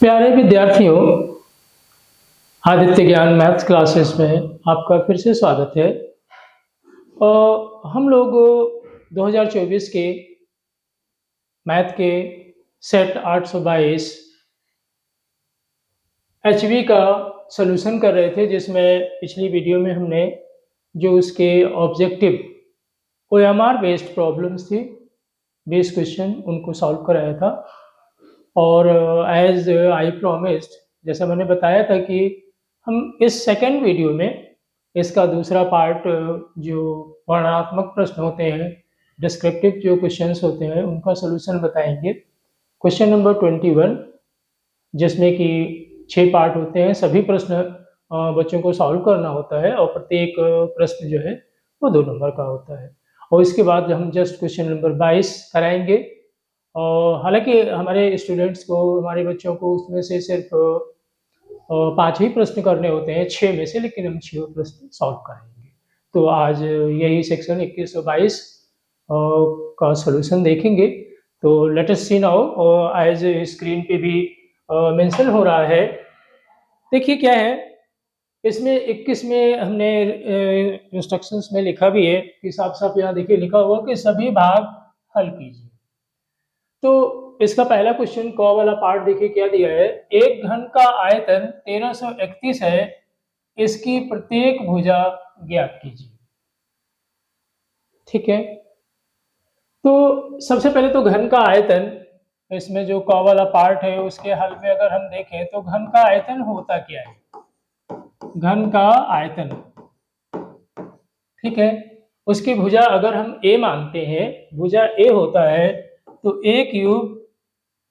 प्यारे विद्यार्थियों, आदित्य ज्ञान मैथ्स क्लासेस में आपका फिर से स्वागत है। हम लोग 2024 के मैथ के सेट 822 एचवी का सॉल्यूशन कर रहे थे, जिसमें पिछली वीडियो में हमने जो उसके ऑब्जेक्टिव ओएमआर बेस्ड प्रॉब्लम्स थी, 20 क्वेश्चन उनको सॉल्व कराया था। और एज आई प्रॉमिस्ड, जैसा मैंने बताया था कि हम इस सेकेंड वीडियो में इसका दूसरा पार्ट, जो वर्णनात्मक प्रश्न होते हैं, डिस्क्रिप्टिव जो क्वेश्चंस होते हैं, उनका सॉल्यूशन बताएंगे। क्वेश्चन नंबर 21, जिसमें कि 6 पार्ट होते हैं, सभी प्रश्न बच्चों को सॉल्व करना होता है और प्रत्येक प्रश्न जो है वो 2 नंबर का होता है। और इसके बाद हम जस्ट क्वेश्चन नंबर 22 कराएंगे। और हालांकि हमारे स्टूडेंट्स को, हमारे बच्चों को उसमें से सिर्फ 5 ही प्रश्न करने होते हैं 6 में से, लेकिन हम 6 प्रश्न सॉल्व करेंगे। तो आज यही सेक्शन 21 और 22 का सॉल्यूशन देखेंगे। तो लेट अस सी नाउ, एज स्क्रीन पे भी मेंशन हो रहा है। देखिए क्या है इसमें 21 में हमने इंस्ट्रक्शंस में लिखा भी है कि साफ साफ यहाँ देखिए लिखा हुआ कि सभी भाग हल कीजिए। तो इसका पहला क्वेश्चन क वाला पार्ट देखिए क्या दिया है। एक घन का आयतन 1331 है, इसकी प्रत्येक भुजा ज्ञात कीजिए। ठीक है, तो सबसे पहले तो घन का आयतन, इसमें जो क वाला पार्ट है उसके हल में अगर हम देखें तो घन का आयतन होता क्या है। घन का आयतन, ठीक है, उसकी भुजा अगर हम a मानते हैं, भुजा a होता है, तो a क्यूब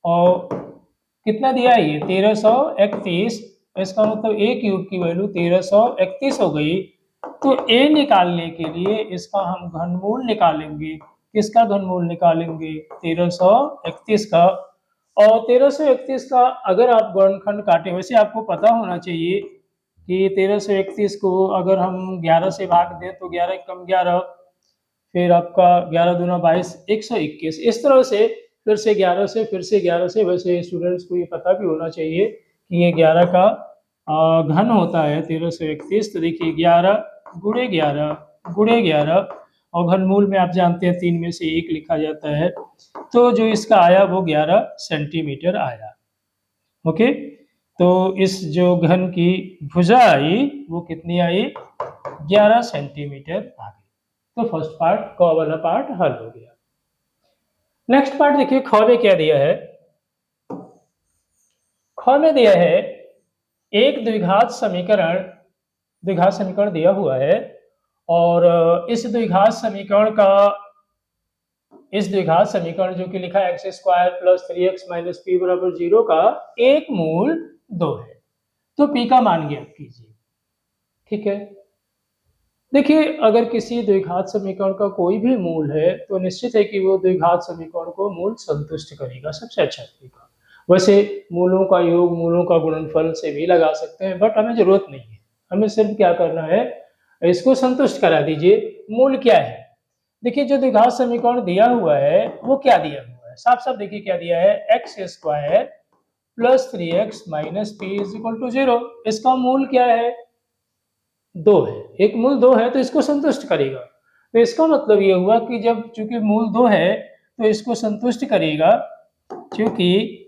और कितना दिया है ये 1331, इसका मतलब a क्यूब की वैल्यू 1331 हो गई। तो a निकालने के लिए इसका हम घनमूल निकालेंगे। किसका घनमूल निकालेंगे? 1331 का। और 1331 का अगर आप वर्गखंड काटें, वैसे आपको पता होना चाहिए कि 1331 को अगर हम 11 से भाग दें तो 11 कम 11, फिर आपका 11 दूना 22, 121। इस तरह से फिर से 11 से, फिर से 11 से। वैसे स्टूडेंट्स को ये पता भी होना चाहिए कि ये 11 का घन होता है 1331। तो देखिए 11 गुणे 11 गुणे 11, और घनमूल में आप जानते हैं 3 में से 1 लिखा जाता है। तो जो इसका आया वो 11 सेंटीमीटर आया। ओके, तो इस जो घन की भुजा आई वो कितनी आई? 11 सेंटीमीटर आ गई। तो फर्स्ट पार्ट, क वाला पार्ट हल हो गया। नेक्स्ट पार्ट देखिए, ख में क्या दिया है। ख में दिया है एक द्विघात समीकरण, द्विघात समीकरण दिया हुआ है, और इस द्विघात समीकरण जो कि लिखा है x square plus 3x minus P बराबर 0 का एक मूल 2 है। तो p का मान ज्ञात कीजिए। ठीक है, देखिए अगर किसी द्विघात समीकरण का कोई भी मूल है तो निश्चित है कि वो द्विघात समीकरण को मूल संतुष्ट करेगा। सबसे अच्छा तरीका, वैसे मूलों का योग, मूलों का गुणनफल से भी लगा सकते हैं, बट हमें जरूरत नहीं है। हमें सिर्फ क्या करना है, इसको संतुष्ट करा दीजिए। मूल क्या है? देखिए जो द्विघात समीकरण दिया हुआ है वो क्या दिया हुआ है, साफ साफ देखिए क्या दिया है। X square plus 3x minus p is equal to 0। इसका मूल क्या है? 2 है। एक मूल 2 है तो इसको संतुष्ट करेगा। तो इसका मतलब ये हुआ कि जब चूंकि मूल 2 है तो इसको संतुष्ट करेगा, क्योंकि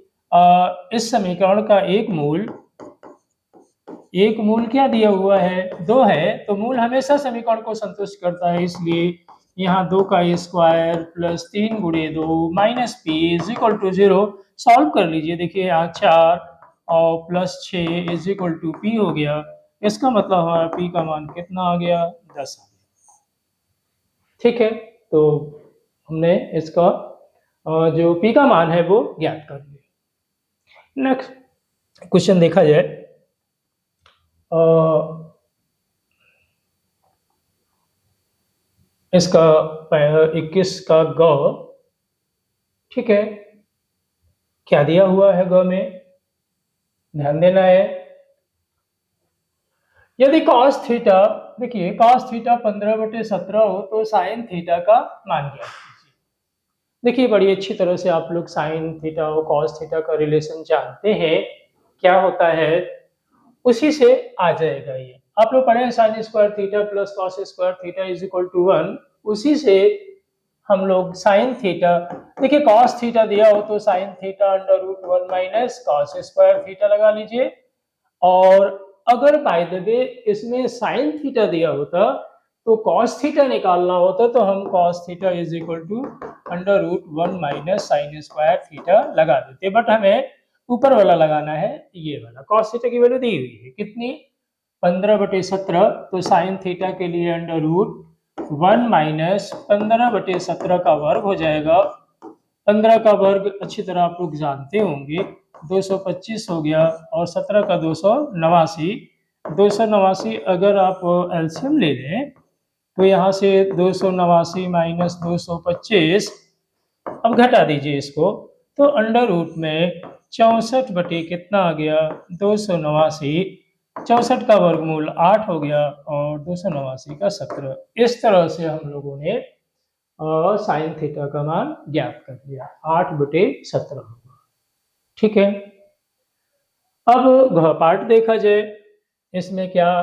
इस समीकरण का एक मूल क्या दिया हुआ है? 2 है। तो मूल हमेशा समीकरण को संतुष्ट करता है, इसलिए यहाँ 2 का स्क्वायर प्लस 3 गुणे 2 minus p is equal to 0। Solve कर लीजिए। देखिए यहाँ 4 और plus 6 is equal to p हो गया। इसका मतलब हमारा पी का मान कितना आ गया? 10 आ गया। ठीक है, तो हमने इसका जो पी का मान है वो ज्ञात कर लिया। नेक्स्ट क्वेश्चन देखा जाए। इसका 21 का ग, ठीक है, क्या दिया हुआ है ग में, ध्यान देना है। यदि cos थीटा, देखिए cos थीटा 15/17 हो तो sin थीटा का मान ज्ञात कीजिए। देखिए बड़ी अच्छी तरह से आप लोग sin थीटा और cos थीटा का रिलेशन जानते हैं। क्या होता है उसी से आ जाएगा। ये आप लोग पढ़े हैं sine square theta plus cos square theta is equal to 1, उसी से हम लोग साइन थीटा, देखिए कॉस थीटा दिया हो तो sine theta under root 1 minus cos square theta लगा लीजिए, और अगर बाय द वे इसमें साइन थीटा दिया होता तो कॉस थीटा निकालना होता तो हम cos theta is equal to under root 1 minus sine square theta लगा देते, बट हमें ऊपर वाला लगाना है, ये वाला कॉस थीटा की वैल्यू दी हुई है कितनी 15/17, तो साइन थीटा के लिए अंडर रूट 1 माइनस 15/17 का वर्ग हो जाएगा। 15 का वर्ग अच्छी तरह आप लोग जानते होंगे 225 हो गया, और 17 का 289, 289 अगर आप एलसीएम ले लें तो यहाँ से 289 माइनस 225, अब घटा दीजिए इसको, तो अंडर रूट में 64 बटे कितना आ गया 289, 64 का वर्गमूल 8 हो गया और 289 का 17। इस तरह से हम लोगों ने साइन थीटा का मान ज्ञात कर लिया, 8/17 होगा। ठीक है, अब पार्ट देखा जाए इसमें क्या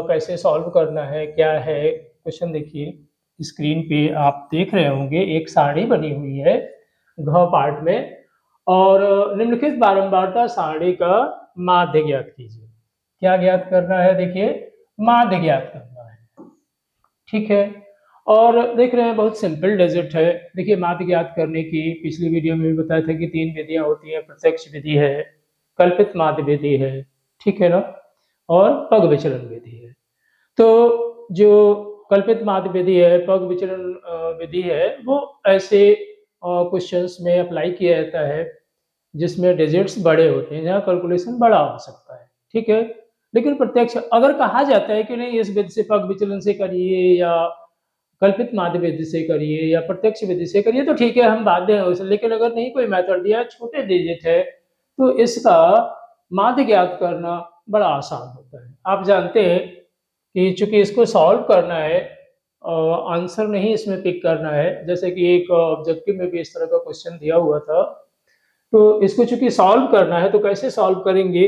कैसे सॉल्व करना है, क्या है क्वेश्चन। देखिए स्क्रीन पे आप देख रहे होंगे एक सारणी बनी हुई है घ पार्ट में, और निम्नलिखित बारंबारता सारणी का माध्य ज्ञात कीजिए। क्या ज्ञात करना है, देखिए माध्य ज्ञात करना है। ठीक है, और देख रहे हैं बहुत सिंपल डिजिट है। देखिए माध्य ज्ञात करने की पिछली वीडियो में भी बताया था कि 3 विधियां होती है, प्रत्यक्ष विधि है, कल्पित माध्य विधि है, ठीक है ना, और पग विचलन विधि है। तो जो कल्पित माध्य विधि है, पग विचलन विधि है, वो ऐसे क्वेश्चंस में अप्लाई किया जाता है जिसमें डिजिट्स बड़े होते हैं, जहाँ कैलकुलेशन बड़ा हो सकता है। ठीक है, लेकिन प्रत्यक्ष अगर कहा जाता है कि नहीं इस विधि से पग विचलन से करिए या कल्पित माध्य विधि से करिए या प्रत्यक्ष विधि से करिए तो ठीक है, हम बाध्य हैं उसे, लेकिन अगर नहीं कोई मेथड दिया, छोटे डिजिट है, तो इसका माध्य ज्ञात करना बड़ा आसान होता है। आप जानते हैं कि चूंकि इसको सॉल्व करना है, आंसर नहीं इसमें पिक करना है, जैसे कि एक ऑब्जेक्टिव में भी इस तरह का क्वेश्चन दिया हुआ था, तो इसको चूंकि सॉल्व करना है तो कैसे सॉल्व करेंगे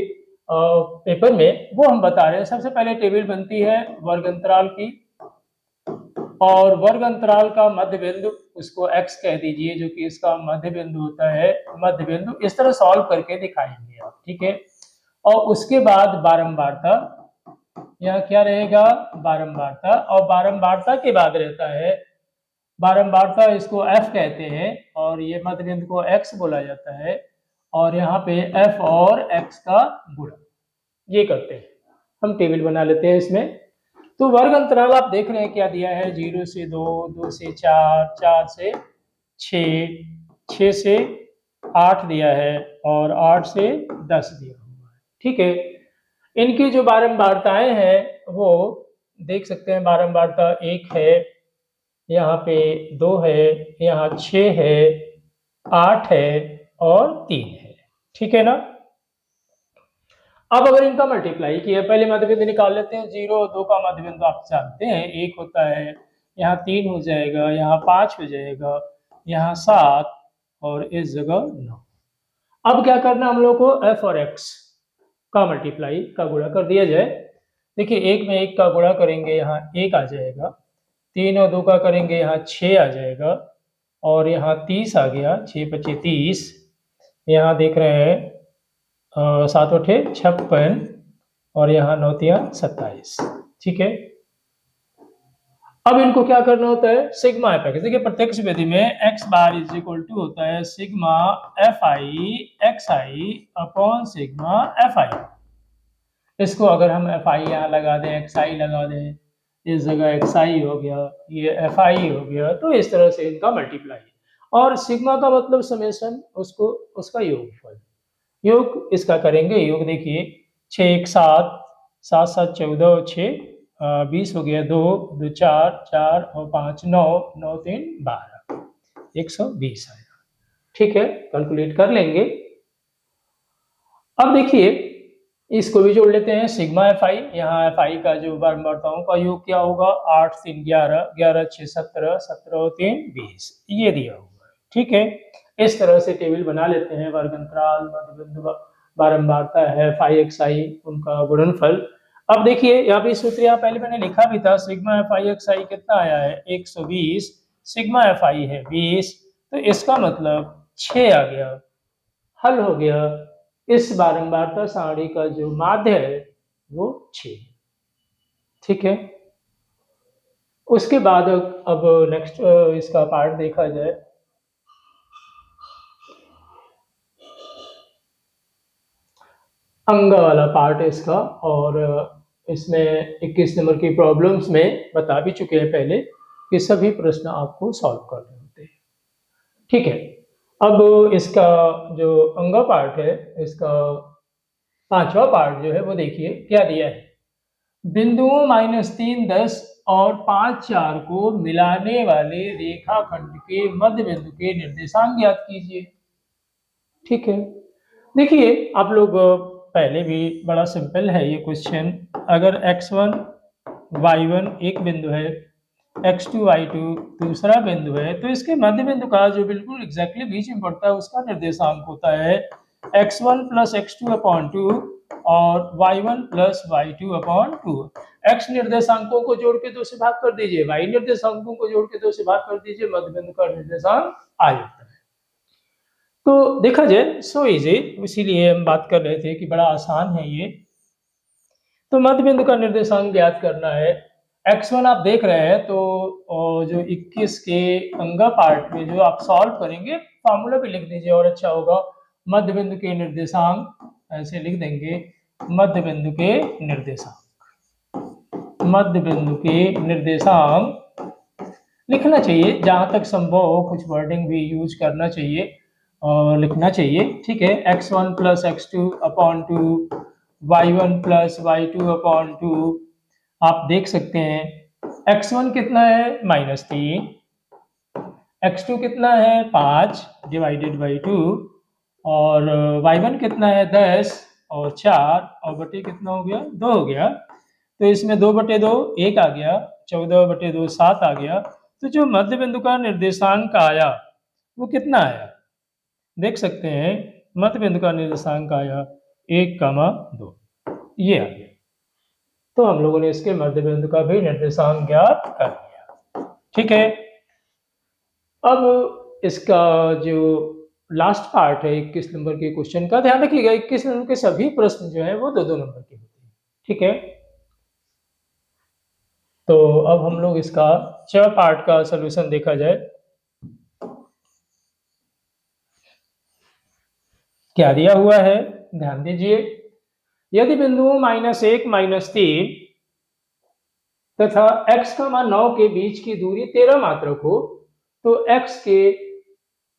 पेपर में वो हम बता रहे हैं। सबसे पहले टेबल बनती है वर्ग अंतराल की, और वर्ग अंतराल का मध्य बिंदु उसको x कह दीजिए, जो कि इसका मध्य बिंदु होता है। मध्य बिंदु इस तरह सॉल्व करके दिखाएंगे आप, ठीक है। और उसके बाद बारंबारता, यह क्या रहेगा बारंबारता, और बारंबारता के बाद रहता है बारंबारता, इसको f कहते हैं, और ये मध्य बिंदु को x बोला जाता है, और यहाँ पे f और x का गुणा, ये करते हैं। हम टेबल बना लेते हैं इसमें। तो वर्ग अंतराल आप देख रहे हैं क्या दिया है, 0 से 2, 2 से 4, 4 से 6, 6 से 8 दिया है, और 8 से 10 दिया हुआ है। ठीक है, इनकी जो बारंबारताएं हैं वो देख सकते हैं। बारंबारता 1 है, यहाँ पे 2 है, यहाँ 6 है, 8 है और 3 है। ठीक है ना। अब अगर इनका मल्टीप्लाई किया, पहले मध्य बिंदु निकाल लेते हैं। 0 और 2 का मध्य बिंदु आप जानते हैं 1 होता है, यहाँ 3 हो जाएगा, यहाँ 5 हो जाएगा, यहाँ 7 और इस जगह 9। अब क्या करना हम लोग को, f और x का मल्टीप्लाई का गुणा कर दिया जाए। देखिए 1 में 1 का गुणा करेंगे, यहाँ 1 आ जाएगा, 3 और 2 का करेंगे, यहाँ 6 आ जाएगा, और यहाँ 30 आ गया, 6 × 5 = 30। यहाँ देख रहे हैं 7 × 8 = 56, और यहाँ 9 × 3 = 27। ठीक है, अब इनको क्या करना होता है, सिग्मा एफ एक्स। देखिए प्रत्यक्ष विधि में x bar is equal to होता है sigma f i x i upon sigma f i. इसको अगर हम एफ आई यहाँ लगा दें, एक्स आई लगा दें, इस जगह एक्स आई हो गया, ये एफ आई हो गया, तो इस तरह से इनका मल्टीप्लाई। और सिग्मा का मतलब समेशन, उसको उसका योगफल, योग इसका करेंगे। योग देखिए 6 × 1 = 7, 7 × 7 = 14 और 6 20 हो गया, 2 2 4 4 और 5 9 9 3 12, 120 आएगा। ठीक है, कैलकुलेट कर लेंगे। अब देखिए इसको भी जोड़ लेते हैं, सिग्मा एफ आई, यहाँ एफ आई का जो बारंबारताओं का योग क्या होगा, 8 × 3 = 11, 11 × 6 = 17, 17 और 3 = 20, ये दिया हुआ है। ठीक है, इस तरह से टेबल बना लेते हैं वर्ग अंतराल, मध्य बिंदु, बारंबारता है फाई एक्स आई उनका गुणनफल। अब देखिए यहाँ पे सूत्र यहाँ पहले मैंने लिखा भी था, सिग्मा एफ आई एक्स आई कितना आया है 120, सिग्मा एफ आई है 20, तो इसका मतलब 6 आ गया, हल हो गया। इस बारंबारता सारणी का जो माध्य है वो 6। ठीक है, उसके बाद अब नेक्स्ट इसका पार्ट देखा जाए। अंग वाला पार्ट है इसका, और इसमें 21 नंबर की प्रॉब्लम्स में बता भी चुके हैं पहले कि सभी प्रश्न आपको सॉल्व करने होते हैं। ठीक है, अब इसका जो अंग पार्ट है, इसका 5वां पार्ट जो है वो देखिए क्या दिया है। बिंदुओं -3, 10 और 5, 4 को मिलाने वाले रेखाखंड के मध्य बिंदु के निर्देशांक ज्ञात कीजिए। ठीक है, देखिए आप लोग पहले भी बड़ा सिंपल है ये क्वेश्चन। अगर x1 y1 एक बिंदु है, x2 y2 दूसरा बिंदु है, तो इसके मध्य बिंदु का जो बिल्कुल एग्जैक्टली बीच में पड़ता है उसका निर्देशांक होता है x1 प्लस x2 अपॉन 2 और y1 plus y2 upon 2। x निर्देशांकों को जोड़ के 2 से भाग कर दीजिए, y निर्देशांकों को जोड़ के 2 से भाग कर दीजिए, मध्य बिंदु का निर्देशांक आ जाता है। तो देखा जाए सो इजी, इसीलिए हम बात कर रहे थे कि बड़ा आसान है ये। तो मध्य बिंदु का निर्देशांक ज्ञात करना है। x1 आप देख रहे हैं, तो जो 21 के अंगा पार्ट में जो आप सॉल्व करेंगे फार्मूला भी लिख दीजिए और अच्छा होगा। मध्य बिंदु के निर्देशांक ऐसे लिख देंगे, मध्य बिंदु के निर्देशांक, मध्य बिंदु के निर्देशांक लिखना चाहिए, जहां तक संभव हो कुछ वर्डिंग भी यूज करना चाहिए और लिखना चाहिए। ठीक है, x1 plus x2 upon 2, y1 plus y2 upon 2। आप देख सकते हैं x1 कितना है -3, x2 कितना है 5 डिवाइडेड बाई 2, और y1 कितना है 10 और 4, और बटे कितना हो गया 2 हो गया। तो इसमें 2/2 1 आ गया, 14/2 7 आ गया। तो जो मध्य बिंदु का निर्देशांक आया वो कितना आया, देख सकते हैं मध्य बिंदु का निर्देशांक आया 1,2, ये आ गया। तो हम लोगों ने इसके मध्य बिंदु का भी निर्देशांक ज्ञात कर लिया। ठीक है, अब इसका जो लास्ट पार्ट है 21 नंबर के क्वेश्चन का, ध्यान रखिएगा 21 नंबर के सभी प्रश्न जो है वो 2-2 नंबर के होते हैं। ठीक है, तो अब हम लोग इसका 6 पार्ट का सलूशन देखा जाए। क्या दिया हुआ है, ध्यान दीजिए। यदि बिंदुओं -1, -3 तथा x, 9 के बीच की दूरी 13 मात्रक हो, तो x के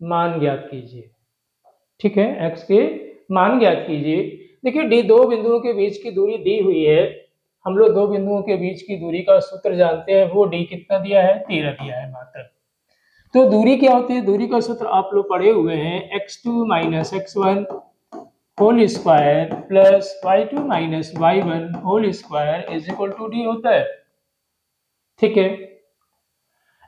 मान ज्ञात कीजिए। ठीक है, x के मान ज्ञात कीजिए। देखिए डी, दो बिंदुओं के बीच की दूरी दी हुई है। हम लोग दो बिंदुओं के बीच की दूरी का सूत्र जानते हैं, वो डी कितना दिया है 13 दिया है मात्र। तो दूरी क्या होती है, दूरी का सूत्र आप लोग पढ़े हुए हैं, x2 - x1 होल स्क्वायर प्लस y2 - y1 whole square is equal to d होता है। ठीक है,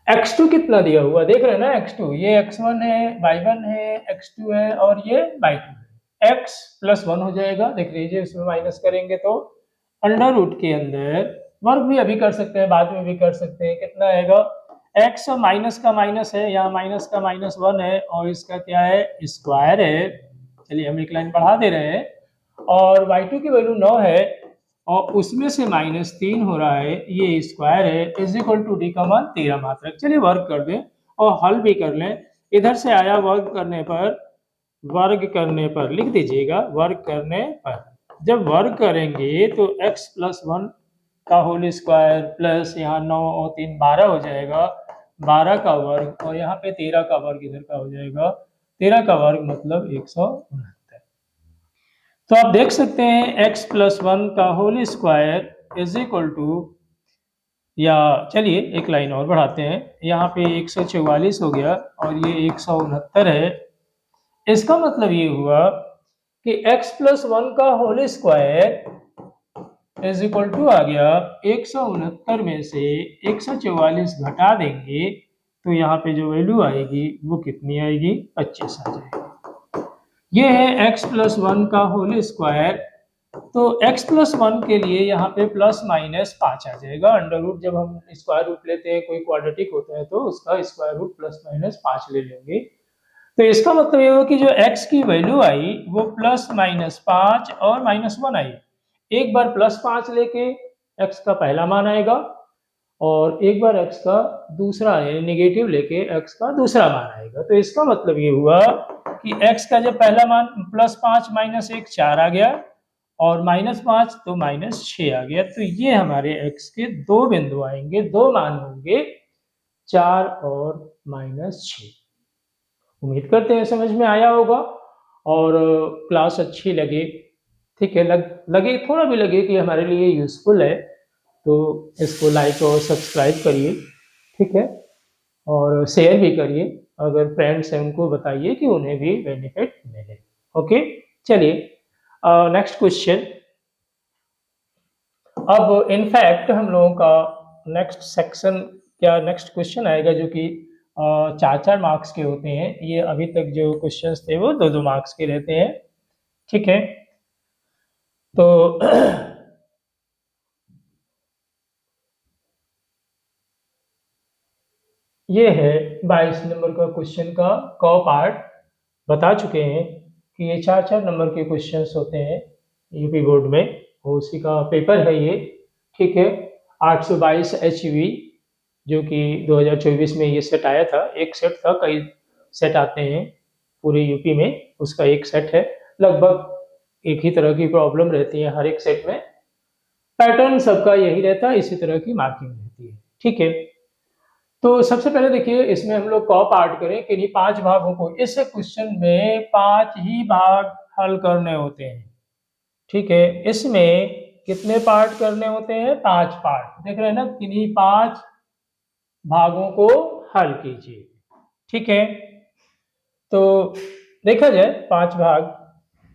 x2 कितना दिया हुआ देख रहे हैं ना, x2 ये x1 है, y1 है, x2 है और ये y2 है। x + 1 हो जाएगा, देख लीजिए इसमें माइनस करेंगे तो अंडर रूट के अंदर वर्ग भी अभी कर सकते हैं, बाद में भी कर सकते हैं। कितना आएगा, x माइनस का माइनस है, यहाँ माइनस का -1 है और इसका क्या है स्क्वायर है। चलिए हम एक लाइन बढ़ा दे रहे हैं, और y2 की वैल्यू 9 है और उसमें से -3 हो रहा है, ये स्क्वायर है, इज इक्वल टू डी का मान 13 मात्रक। चलिए वर्ग कर दें और हल भी कर लें। इधर से आया वर्ग करने पर लिख दीजिएगा, वर्ग करने पर जब वर्ग करेंगे तो x + 1 का होल स्क्वायर प्लस यहाँ 9 और 3 12 हो जाएगा, 12 का वर्ग, और यहाँ पे 13 का वर्ग इधर का हो जाएगा, 13 का वर्ग मतलब 169। तो आप देख सकते हैं x + 1 का whole square is equal to, या चलिए एक लाइन और बढ़ाते हैं, यहाँ पे 144 हो गया और ये 169 है। इसका मतलब ये हुआ कि x + 1 का whole square is equal to आ गया 169 में से 144 घटा देंगे तो यहाँ पे जो वैल्यू आएगी वो कितनी आएगी, 25 आ जाएगी। ये है x प्लस वन का होल स्क्वायर। तो x प्लस वन के लिए यहाँ पे प्लस माइनस 5 आ जाएगा। अंडर रूट जब हम स्क्वायर रूट लेते हैं, कोई क्वाड्रेटिक होता है तो उसका स्क्वायर रूट प्लस माइनस 5 ले लेंगे। तो इसका मतलब ये हुआ कि जो x की वैल्यू आई वो प्लस माइनस 5 और माइनस 1 आई। एक बार प्लस 5 लेके x का पहला मान आएगा और एक बार x का दूसरा यानी नेगेटिव लेके x का दूसरा मान आएगा। तो इसका मतलब ये हुआ कि x का जब पहला मान प्लस 5 माइनस 1 4 आ गया और माइनस 5 तो माइनस 6 आ गया। तो ये हमारे x के दो बिंदु आएंगे, दो मान होंगे 4 और माइनस 6। उम्मीद करते हैं समझ में आया होगा और क्लास अच्छी लगे, ठीक है, लगे थोड़ा भी लगे कि हमारे लिए यूज़फुल है तो इसको लाइक और सब्सक्राइब करिए, ठीक है, और शेयर भी करिए। अगर फ्रेंड्स हैं उनको बताइए कि उन्हें भी बेनिफिट मिले। ओके, चलिए नेक्स्ट क्वेश्चन। अब इनफैक्ट हम लोगों का नेक्स्ट सेक्शन क्या नेक्स्ट क्वेश्चन आएगा जो कि 4-4 मार्क्स के होते हैं। ये अभी तक जो क्वेश्चंस थे वो 2-2 मार्क्स के रहते हैं, ठीक है। तो ये है 22 नंबर का क्वेश्चन का क पार्ट। बता चुके हैं कि ये 4-4 नंबर के क्वेश्चंस होते हैं यूपी बोर्ड में, उसी का पेपर है ये, ठीक है। 822 HV जो कि 2024 में ये सेट आया था। एक सेट था, कई सेट आते हैं पूरे यूपी में, उसका एक सेट है। लगभग एक ही तरह की प्रॉब्लम रहती है हर एक सेट में, पैटर्न सबका यही रहता है, इसी तरह की मार्किंग रहती है, ठीक है। तो सबसे पहले देखिए इसमें हम लोग कॉ पार्ट करें कि नहीं 5 भागों को, इस क्वेश्चन में 5 ही भाग हल करने होते हैं, ठीक है। इसमें कितने पार्ट करने होते हैं? 5 पार्ट। देख रहे हैं ना, किन्हीं 5 भागों को हल कीजिए, ठीक है। तो देखा जाए 5 भाग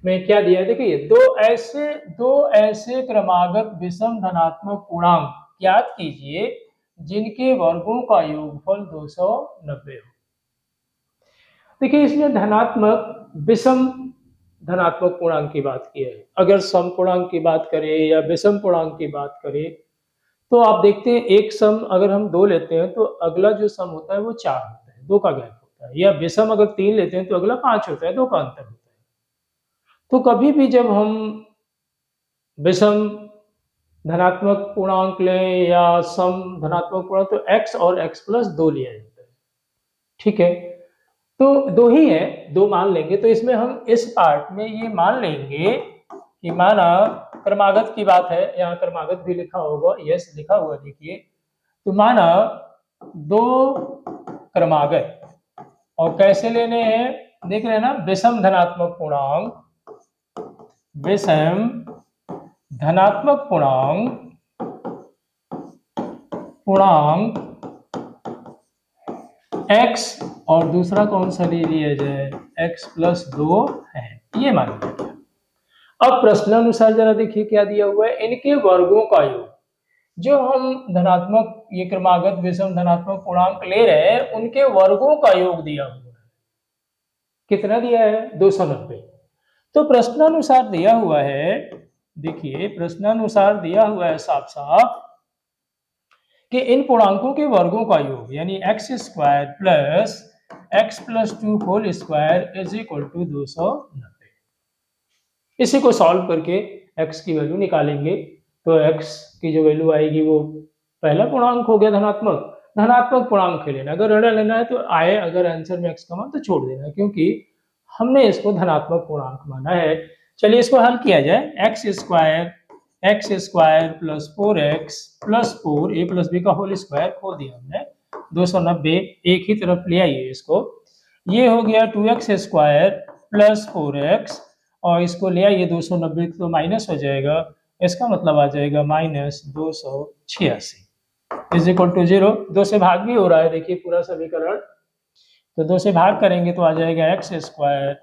में क्या दिया है, देखिए दो ऐसे क्रमागत विषम धनात्मक पूर्णांक ज्ञात कीजिए जिनके वर्गों का योगफल 290 हो। देखिए इसमें धनात्मक विषम धनात्मक पूर्णांक की बात की है। अगर सम पूर्णांक की बात करें या विषम पूर्णांक की बात करें तो आप देखते हैं एक सम अगर हम 2 लेते हैं तो अगला जो सम होता है वो 4 होता है, 2 का गैप होता है। या विषम अगर 3 लेते हैं तो अगला 5 होता है, 2 का अंतर होता है। तो कभी भी जब हम विषम धनात्मक पूर्णांक लें या सम धनात्मक पूर्णांक तो x और x प्लस 2 लिया जाता है, ठीक है। तो 2 ही है, 2 मान लेंगे। तो इसमें हम इस पार्ट में ये मान लेंगे कि माना क्रमागत की बात है, यहाँ क्रमागत भी लिखा होगा, यस लिखा हुआ देखिए। तो माना 2 क्रमागत और कैसे लेने हैं, देख रहे हैं ना, विषम धनात्मक पूर्णांक, विषम धनात्मक पूर्णांक x और दूसरा कौन सा ले लिया जाए, x प्लस 2 है, ये मान लिया गया। अब प्रश्नानुसार जरा देखिए क्या दिया हुआ है, इनके वर्गों का योग। जो हम धनात्मक ये क्रमागत विषम धनात्मक पूर्णांक ले रहे हैं उनके वर्गों का योग दिया हुआ है। कितना दिया है? 290। तो प्रश्नानुसार दिया हुआ है, देखिए प्रश्नानुसार दिया हुआ है साफ साफ कि इन पूर्णांकों के वर्गों का योग यानी x square plus x plus 2 whole square is equal to 290। इसी को सॉल्व करके x की वैल्यू निकालेंगे तो x की जो वैल्यू आएगी वो पहला पूर्णांक हो गया धनात्मक। धनात्मक पूर्णांक लेना, अगर ऋण लेना है तो आए, अगर आंसर में x का मान तो छोड़ देना, क्योंकि हमने इसको धनात्मक पूर्णांक माना है। चलिए इसको हल किया जाए। X square plus 4x plus 4 a plus b का होल स्क्वायर खोल दिया हमने, 290 एक ही तरफ ले आइए इसको। ये हो गया 2x स्क्वायर प्लस 4x और इसको ले आइए 290 तो माइनस हो जाएगा, इसका मतलब आ जाएगा माइनस 286 इज इक्वल टू 0। 2 से भाग भी हो रहा है, देखिए पूरा समीकरण। तो 2 से भाग करेंगे तो आ जाएगा x square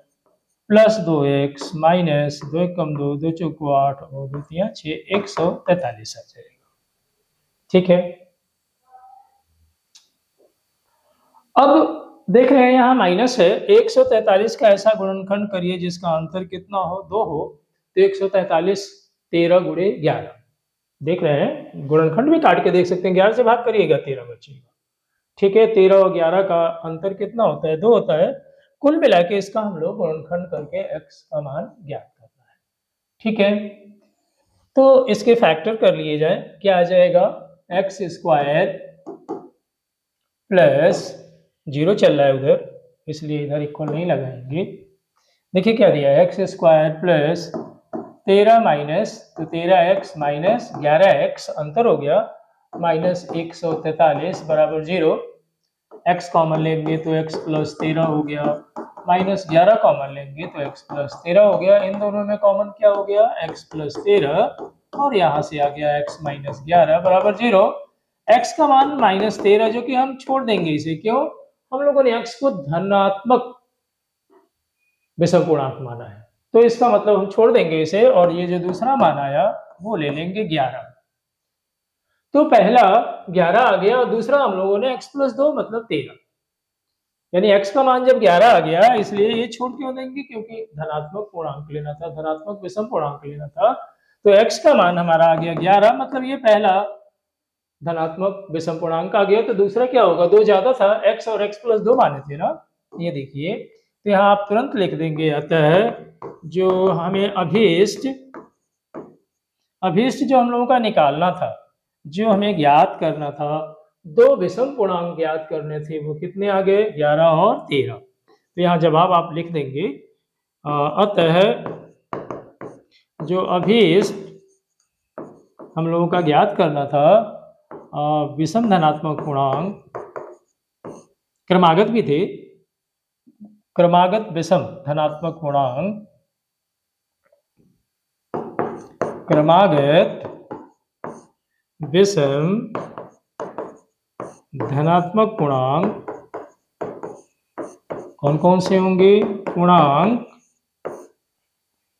plus 2x minus 2 एक कम 2, 2 चौको 8 और 2 तिया 6, 143 आ जाएगा, ठीक है। अब देख रहे हैं यहाँ माइनस है, 143 का ऐसा गुणनखंड करिए जिसका अंतर कितना हो, 2 हो, तो 143 13 गुणे 11। देख रहे हैं गुणनखंड भी काट के देख सकते हैं, 11 से भाग करिएगा 13 बचेगा। ठीक है, 13 और 11 का अंतर कितना होता है, 2 होता है। कुल मिला के इसका हम लोग गुणनखंड करके x का मान ज्ञात करना है। ठीक है, तो इसके फैक्टर कर लिए जाए, क्या आ जाएगा, एक्स स्क्वायर प्लस 0 चल रहा है उधर, इसलिए इधर इक्वल नहीं लगाएंगे। देखिए क्या दिया है, एक्स स्क्वायर प्लस 13 माइनस, तो 13x माइनस 11x अंतर हो गया, माइनस 143 बराबर 0। x कॉमन लेंगे तो x प्लस 13 हो गया, माइनस 11 कॉमन लेंगे तो x प्लस 13 हो गया। इन दोनों में कॉमन क्या हो गया, x प्लस 13, और यहाँ से आ गया x माइनस 11 बराबर 0। x का मान माइनस 13 जो कि हम छोड़ देंगे इसे, क्यों, हम लोगों ने x को धनात्मक विषम पूर्णांक माना है, तो इसका मतलब हम छोड़ देंगे इसे, और ये जो दूसरा मान आया वो ले लेंगे 11। तो पहला 11 आ गया और दूसरा हम लोगों ने x प्लस 2 मतलब 13, यानी x का मान जब 11 आ गया, इसलिए ये छोड़ क्यों देंगे, क्योंकि धनात्मक पूर्णांक लेना था, धनात्मक विषम पूर्णांक लेना था। तो x का मान हमारा आ गया 11, मतलब ये पहला धनात्मक विषम पूर्णांक आ गया। तो दूसरा क्या होगा, 2 ज्यादा था, x और x प्लस 2 माने थे ना, ये देखिए। तो यहाँ आप तुरंत लिख देंगे, अतः जो हमें अभीष्ट जो हम लोगों का निकालना था, जो हमें ज्ञात करना था, 2 विषम पूर्णांक ज्ञात करने थे, वो कितने आ गए, 11 और 13। तो यहाँ जवाब आप लिख देंगे, अतः जो अभीष्ट हम लोगों का ज्ञात करना था, विषम धनात्मक पूर्णांक, क्रमागत भी थे, क्रमागत विषम धनात्मक पूर्णांक, क्रमागत विषम धनात्मक पूर्णांक कौन कौन से होंगे, पूर्णांक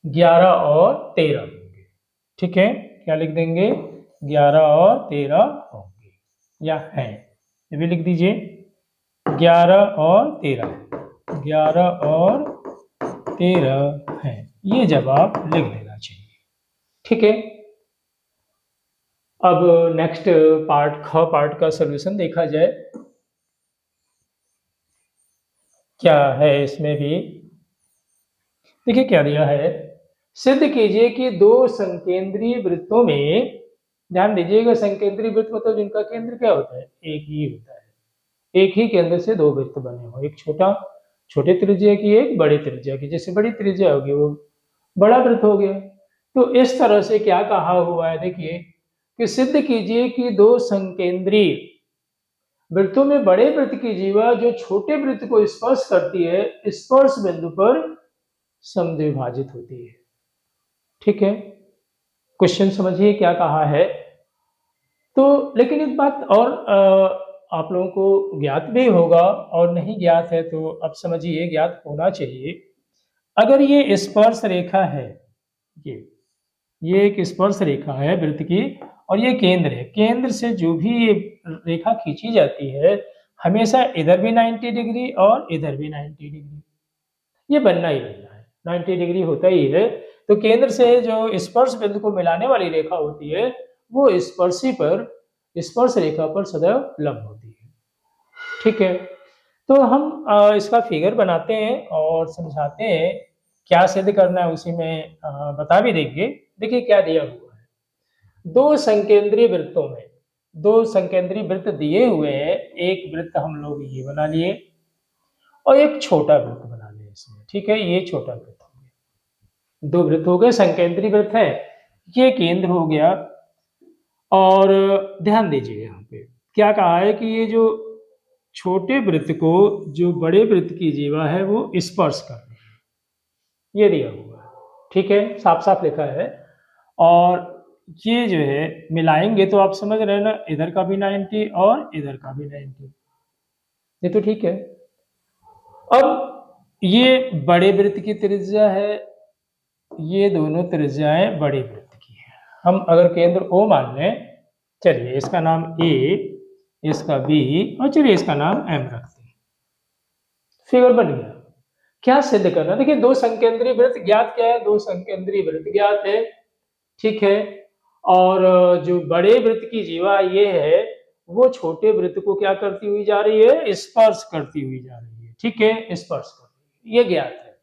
11 और 13 होंगे। ठीक है, क्या लिख देंगे, 11 और 13 होंगे, या है, ये भी लिख दीजिए, 11 और 13, 11 और 13 है, ये जवाब लिख देना चाहिए। ठीक है, अब नेक्स्ट पार्ट, ख पार्ट का सॉल्यूशन देखा जाए, क्या है इसमें भी। देखिए क्या दिया है, सिद्ध कीजिए कि 2 संकेंद्रीय वृत्तों में, ध्यान दीजिएगा, संकेंद्रीय वृत्त मतलब जिनका केंद्र क्या होता है, एक ही होता है, एक ही केंद्र से 2 वृत्त बने हो, एक छोटे त्रिज्या की, एक बड़े त्रिज्या की, जैसे बड़ी त्रिज्या होगी वो बड़ा वृत्त हो गया। तो इस तरह से क्या कहा हुआ है, देखिए कि सिद्ध कीजिए कि 2 संकेंद्रीय वृत्तों में बड़े वृत्त की जीवा जो छोटे वृत्त को स्पर्श करती है, स्पर्श बिंदु पर समद्विभाजित होती है। ठीक है, क्वेश्चन समझिए क्या कहा है। तो लेकिन एक बात और आप लोगों को ज्ञात भी होगा, और नहीं ज्ञात है तो अब समझिए, ज्ञात होना चाहिए। अगर ये स्पर्श रेखा है, ये एक स्पर्श रेखा है वृत्त की, और ये केंद्र है, केंद्र से जो भी ये रेखा खींची जाती है, हमेशा इधर भी 90 डिग्री और इधर भी 90 डिग्री, ये बनना ही बनना है, 90 डिग्री होता ही है। तो केंद्र से जो स्पर्श बिंदु को मिलाने वाली रेखा होती है, वो स्पर्श रेखा पर सदैव लंब होती है। ठीक है, तो हम इसका फिगर बनाते हैं और समझाते हैं, क्या सिद्ध करना है उसी में बता भी देंगे। देखिए क्या दिया हुआ है, 2 संकेंद्रीय वृत्तों में, 2 संकेंद्रीय वृत्त दिए हुए हैं, एक वृत्त हम लोग ये बना लिए और एक छोटा वृत्त बना लिया इसमें। ठीक है, ये छोटा वृत्त हो गया, 2 वृत्त हो गए, संकेंद्रीय वृत्त है, ये केंद्र हो गया। और ध्यान दीजिए यहाँ पे क्या कहा है कि ये जो छोटे वृत्त को जो बड़े वृत्त की जीवा है वो स्पर्श कर रही है, ये दिया हुआ है। ठीक है, साफ साफ लिखा है, और ये जो है मिलाएंगे तो आप समझ रहे हैं ना, इधर का भी 90 और इधर का भी 90, ये तो ठीक है। अब ये बड़े वृत्त की त्रिज्या है, ये दोनों त्रिज्याएं बड़े वृत्त की है। हम अगर केंद्र O मान लें, चलिए इसका नाम A, इसका B, और चलिए इसका नाम M रखते हैं। फिगर बन गया। क्या सिद्ध करना, देखिए दो संकेंद्रीय वृत्त ज्ञात, क्या है, दो संकेंद्रीय वृत्त ज्ञात है, ठीक है। और जो बड़े वृत्त की जीवा ये है वो छोटे वृत्त को क्या करती हुई जा रही है, स्पर्श करती हुई जा रही है, ठीक है, स्पर्श कर रही है, ये ज्ञात है।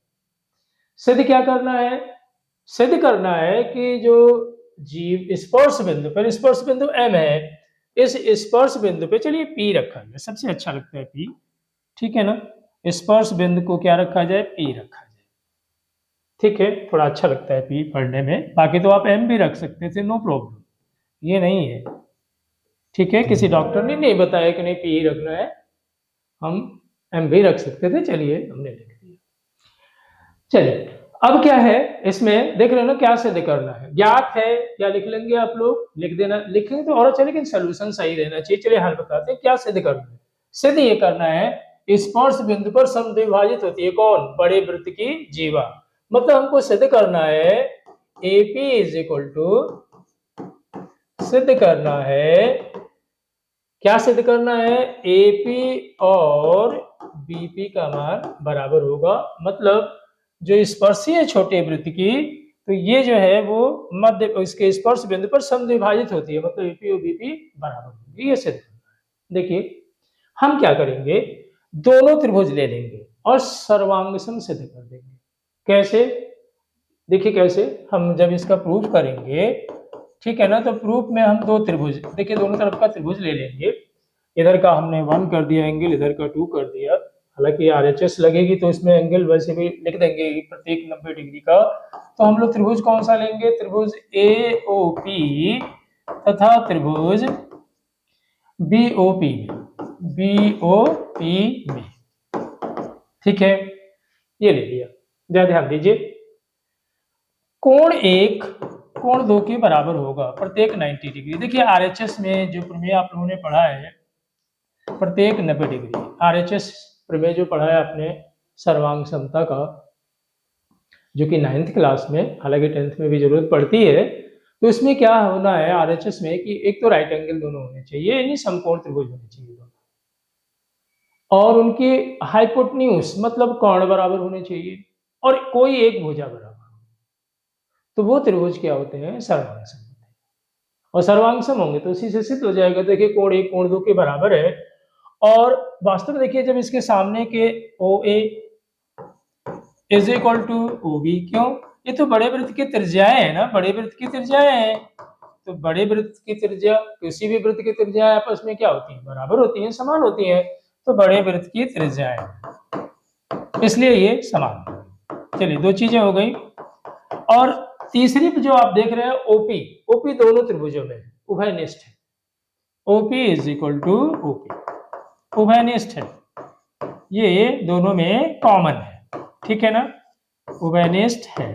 सिद्ध क्या करना है, सिद्ध करना है कि जो जीव स्पर्श बिंदु पर, स्पर्श बिंदु M है, इस स्पर्श बिंदु पे चलिए P रखा जाए, सबसे अच्छा लगता है P, ठीक है ना। स्पर्श बिंदु को क्या रखा जाए, P रखा जाए, ठीक है, थोड़ा अच्छा लगता है P पढ़ने में। बाकी तो आप M भी रख सकते थे, नो प्रॉब्लम, ये नहीं है, ठीक है। किसी डॉक्टर ने नहीं बताया कि नहीं P रखना है, हम M भी रख सकते थे, चलिए हमने लिख दिया। चलिए अब क्या है, इसमें देख रहे हो ना, क्या सिद्ध करना है, ज्ञात है, क्या लिख लेंगे आप लोग, लिख देना, लिखेंगे तो और अच्छा, लेकिन सोल्यूशन सही रहना चाहिए। चलिए हल बताते हैं, क्या सिद्ध करना है। सिद्ध ये करना है, स्पर्श बिंदु पर समद्विभाजित होती है कौन, बड़े वृत्त की जीवा। मतलब हमको सिद्ध करना है AP इज इक्वल टू, सिद्ध करना है, क्या सिद्ध करना है, AP और BP का मान बराबर होगा। मतलब जो स्पर्शीय छोटे वृत्त की, तो ये जो है वो मध्य इसके स्पर्श बिंदु पर समद्विभाजित होती है, मतलब AP और BP बराबर होगी, ये सिद्ध करना है। देखिए हम क्या करेंगे, दोनों त्रिभुज ले लेंगे और सर्वांग सम सिद्ध कर देंगे। कैसे, देखिए कैसे, हम जब इसका प्रूफ करेंगे, ठीक है ना, तो प्रूफ में हम दो त्रिभुज, देखिए दोनों तरफ का त्रिभुज ले लेंगे, इधर का हमने 1 कर दिया एंगल, इधर का 2 कर दिया। हालांकि RHS लगेगी तो इसमें एंगल वैसे भी लिख देंगे प्रत्येक 90 डिग्री का। तो हम लोग त्रिभुज कौन सा लेंगे, त्रिभुज AOP तथा त्रिभुज BOP में, ठीक है, ये ले लिया। जरा ध्यान दीजिए, कोण 1 कोण 2 के बराबर होगा प्रत्येक 90 डिग्री। देखिए RHS में जो प्रमेय आप लोगों ने पढ़ा है प्रत्येक 90 डिग्री, RHS प्रमेय जो पढ़ा है आपने सर्वांग समता का, जो कि 9th क्लास में, हालांकि 10th में भी जरूरत पड़ती है, तो इसमें क्या होना है RHS में कि एक तो राइट एंगल दोनों होने चाहिए, यानी समकोण त्रिभुज होने चाहिए दोनों, और उनकी हाइपोटेन्यूज मतलब कोण बराबर होने चाहिए, और कोई एक भुजा बराबर, तो वो त्रिभुज क्या होते हैं, सर्वांग सम होते हैं। और सर्वांग सम होंगे तो उसी से सिद्ध हो जाएगा। देखिए कोण 1 कोण 2 के बराबर है, और वास्तव में देखिए जब इसके सामने के OA is equal to OB, क्यों, ये तो बड़े वृत्त की त्रिज्याएं है ना, बड़े वृत्त की त्रिज्याएं हैं, तो बड़े वृत्त की त्रिज्या, किसी भी वृत्त की त्रिज्याएं आपस में क्या होती है, बराबर होती है, समान होती है, तो बड़े वृत्त की त्रिज्याएं, इसलिए ये समान। चलिए दो चीजें हो गई। और तीसरी जो आप देख रहे हैं OP दोनों त्रिभुजों में उभयनिष्ठ है, OP is equal to OP उभयनिष्ठ है, ये दोनों में कॉमन है, ठीक है ना, उभयनिष्ठ है,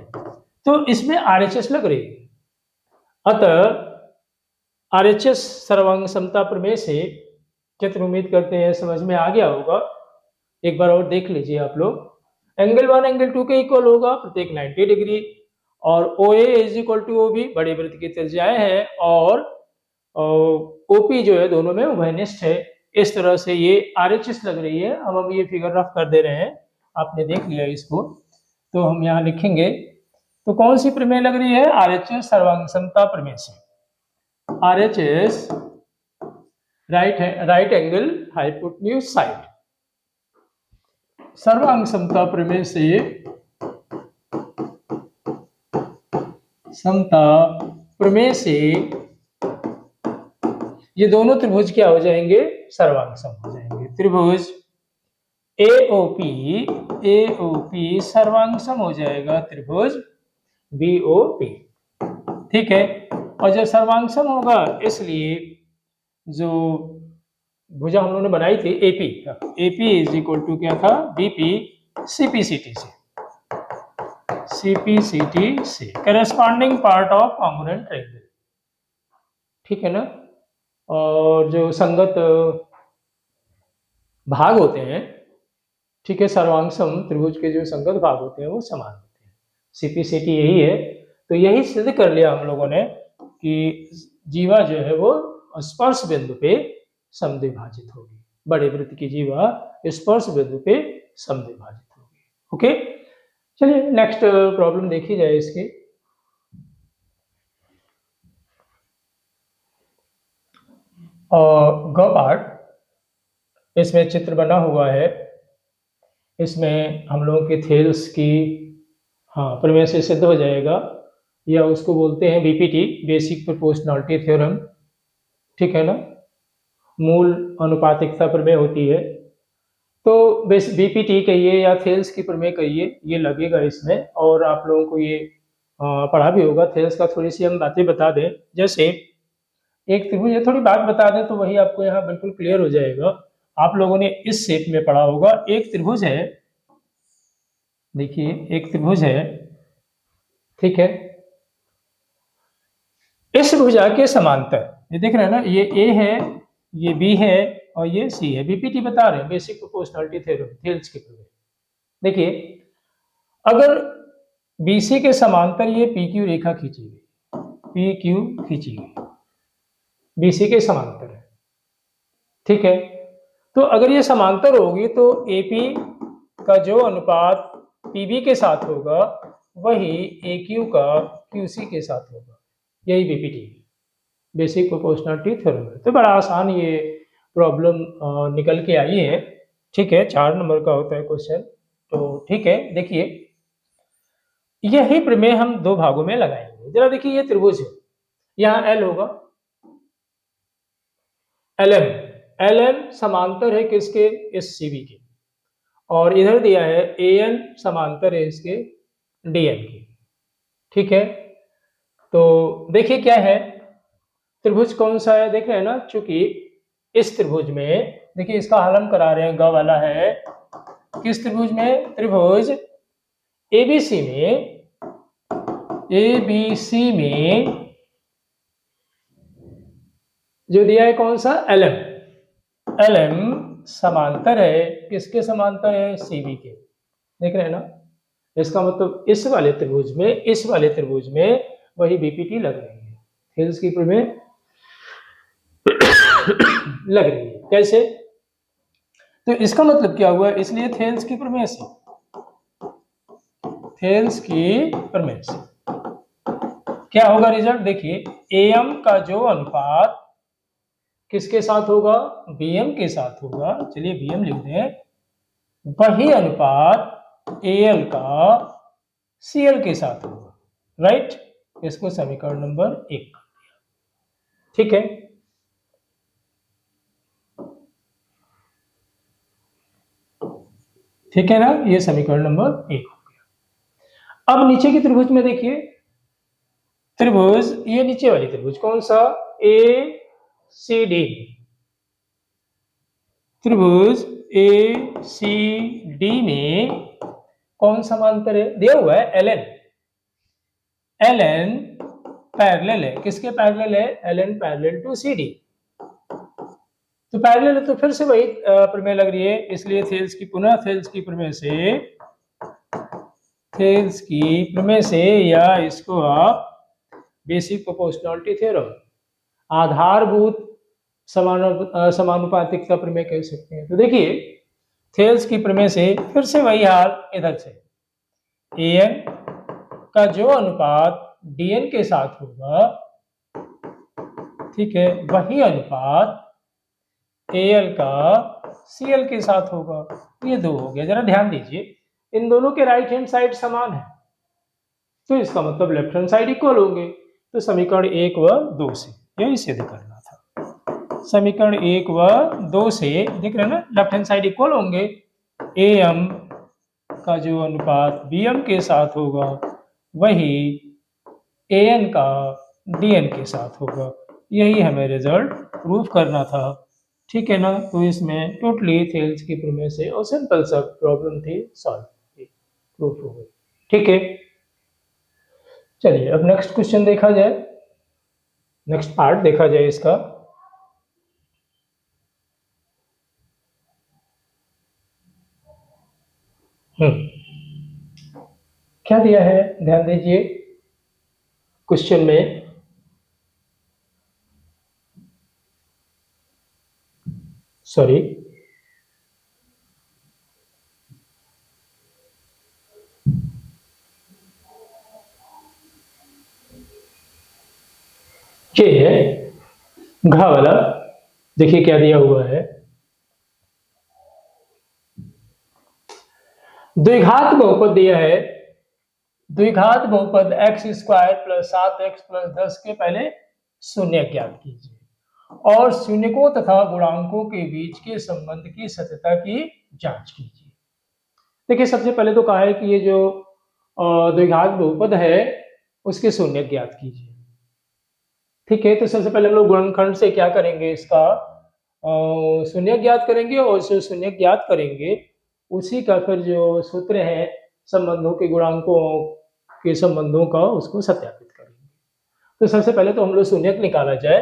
तो इसमें RHS लग रही है। अतः RHS सर्वांग समता प्रमेय से चित्र उम्मीद करते हैं समझ में आ गया होगा। एक बार और देख लीजिए आप लोग, एंगल 1 एंगल 2 के इक्वल होगा प्रत्येक 90 डिग्री, और OA is equal to OB बड़े वृत्त की त्रिज्याएं हैं, और OP जो है दोनों में उभयनिष्ठ है। इस तरह से ये RHS लग रही है। अब हम ये फिगर रफ कर दे रहे हैं, आपने देख लिया इसको, तो हम यहाँ लिखेंगे, तो कौन सी प्रमेय लग रही है, RHS सर्वांग समता प्रमेय से, RHS right angle hypotenuse side, सर्वांग समता प्रमेय से, समता प्रमेय से ये दोनों त्रिभुज क्या हो जाएंगे, सर्वांग सम हो जाएंगे। त्रिभुज AOP सर्वांग सम हो जाएगा त्रिभुज BOP, ठीक है। और जब सर्वांग सम होगा, इसलिए जो भुजा हम लोगों ने बनाई थी AP इज इक्वल टू क्या था, BP CPCT से corresponding part of congruent triangle, ठीक है ना। और जो संगत भाग होते हैं, ठीक है, सर्वांग सम त्रिभुज के जो संगत भाग होते हैं वो समान होते हैं, CPCT यही है। तो यही सिद्ध कर लिया हम लोगों ने कि जीवा जो है वो स्पर्श बिंदु पे समद्विभाजित होगी, बड़े वृत्त की जीवा स्पर्श बिंदु पे समद्विभाजित होगी। ओके, चलिए नेक्स्ट प्रॉब्लम देखी जाए इसकी। ग पार्ट, इसमें चित्र बना हुआ है, इसमें हम लोगों के थेल्स की हाँ प्रमेय से सिद्ध हो जाएगा, या उसको बोलते हैं बीपीटी, बेसिक प्रोपोर्शनलिटी थ्योरम, ठीक है ना, मूल अनुपातिकता प्रमेय होती है। तो बीपीटी कहिए या थेल्स की प्रमेय कहिए, ये लगेगा इसमें, और आप लोगों को ये पढ़ा भी होगा। थेल्स का थोड़ी सी हम बातें बता दें, जैसे एक त्रिभुज है, थोड़ी बात बता दें तो वही आपको यहाँ बिल्कुल क्लियर हो जाएगा। आप लोगों ने इस शेप में पढ़ा होगा, एक त्रिभुज है, देखिए एक त्रिभुज है, ठीक है, इस भुजा के समांतर, ये देख रहे हैं ना, ये ए है, ये बी है और ये सी है। बीपीटी बता रहे हैं, बेसिक प्रोपोर्शनलिटी थ्योरम, थेल्स की प्रमेय। देखिए अगर बीसी के समांतर ये पी क्यू रेखा खींची गई, पी क्यू खींची गई, बीसी के समांतर है, ठीक है, तो अगर ये समांतर होगी तो एपी का जो अनुपात पीबी के साथ होगा वही एक्यू का क्यूसी के साथ होगा। यही बीपीटी बेसिक प्रोपोर्शनलिटी थ्योरम है। तो बड़ा आसान ये प्रॉब्लम निकल के आई है, ठीक है, 4 नंबर का होता है क्वेश्चन। तो ठीक है, देखिए यही प्रमेय हम 2 भागों में लगाएंगे। जरा देखिए ये त्रिभुज है, यहाँ एल होगा, एलएम, एलएम समांतर है किसके, इस सीबी के, और इधर दिया है एएन समांतर है इसके डीएन के, ठीक है। तो देखिए क्या है, त्रिभुज कौन सा है, देख रहे हैं ना, चूंकि इस त्रिभुज में देखिए इसका हल हम करा रहे हैं, ग वाला है, किस त्रिभुज में, त्रिभुज एबीसी में, एबीसी में जो दिया है कौन सा, एलएम, एलएम समांतर है किसके समांतर है, सीबी के, देख रहे हैं ना। इसका मतलब इस वाले त्रिभुज में, इस वाले त्रिभुज में वही बीपीटी लग रही है, थेल्स की प्रमेय लग रही है। कैसे, तो इसका मतलब क्या हुआ, इसलिए थेल्स की प्रमेय से, थेल्स की प्रमेय से क्या होगा रिजल्ट, देखिए एम का जो अनुपात किसके साथ होगा, बीएम के साथ होगा, चलिए बीएम लिख दें, वही अनुपात एएल का सीएल के साथ होगा, राइट। इसको समीकरण नंबर 1, ठीक है। ठीक है ना, ये समीकरण नंबर 1 हो गया। अब नीचे की त्रिभुज में देखिए, त्रिभुज ये नीचे वाली त्रिभुज कौन सा, ए सी डी, त्रिभुज ए सी डी में कौन समांतर है, दिया हुआ है L N, L N parallel है, किसके पैरेलल है, L N parallel to C D, तो पैरेलल है तो फिर से वही प्रमेय लग रही है, इसलिए थेल्स की पुनः थेल्स की प्रमेय से, थेल्स की प्रमेय से, या इसको आप बेसिक प्रोपोर्शनलिटी थ्योरम, आधारभूत समानुपातिकता प्रमेय कह सकते हैं। तो देखिए थेल्स की प्रमेय से फिर से वही हाल इधर से, एन का जो अनुपात डीएन के साथ होगा, ठीक है, वही अनुपात एएल का सीएल के साथ होगा। ये 2 हो गया। जरा ध्यान दीजिए, इन दोनों के राइट हैंड साइड समान है, तो इसका मतलब लेफ्ट हैंड साइड इक्वल होंगे। तो समीकरण 1 व 2 से यही सिद्ध करना था। समीकरण 1 व 2 से देख रहे हैं ना, लेफ्ट हैंड साइड इक्वल होंगे, ए एम का जो अनुपात बी एम के साथ होगा वही ए एन का डी एन के साथ होगा। यही हमें रिजल्ट प्रूफ करना था, ठीक है ना। तो इसमें टोटली थेल्स की प्रमेय से और सिंपल सा प्रॉब्लम थी, सॉल्व प्रूफ हो गई, ठीक है। चलिए अब नेक्स्ट क्वेश्चन देखा जाए, नेक्स्ट पार्ट देखा जाए इसका। क्या दिया है, ध्यान दीजिए क्वेश्चन में, सॉरी ये है घ वाला, देखिए क्या दिया हुआ है, द्विघात बहुपद दिया है, द्विघात बहुपद x square plus 7x plus 10 के पहले शून्य ज्ञात कीजिए और शून्यकों तथा गुणांकों के बीच के संबंध की सत्यता की जांच कीजिए। देखिए सबसे पहले तो कहा है कि ये जो द्विघात बहुपद है उसके शून्य ज्ञात कीजिए। ठीक है, तो सबसे पहले हम लोग गुणनखंड से क्या करेंगे, इसका शून्य ज्ञात करेंगे और जो शून्य ज्ञात करेंगे उसी का फिर जो सूत्र है संबंधों के गुणांकों के संबंधों का उसको सत्यापित करेंगे। तो सबसे पहले तो हम लोग शून्य निकाला जाए।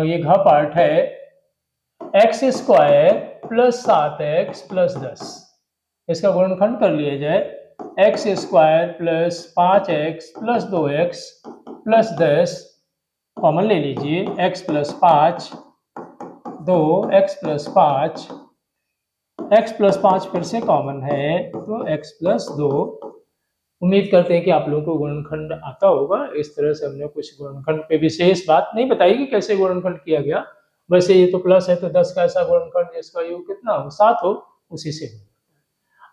ये घ पार्ट है x square plus 7x plus 10, इसका गुणनखंड कर लिया जाए x square plus 5x plus 2x plus 10, common ले लीजिए, x plus 5 2 x plus 5, x plus 5 फिर से कॉमन है तो x प्लस 2। उम्मीद करते हैं कि आप लोगों को गुणनखंड आता होगा। इस तरह से हमने कुछ गुणनखंड पे विशेष बात नहीं बताई कि कैसे गुणनखंड किया गया, वैसे ये तो प्लस है तो 10 का ऐसा गुणनखंड जिसका योग कितना हो 7 हो, उसी से हो।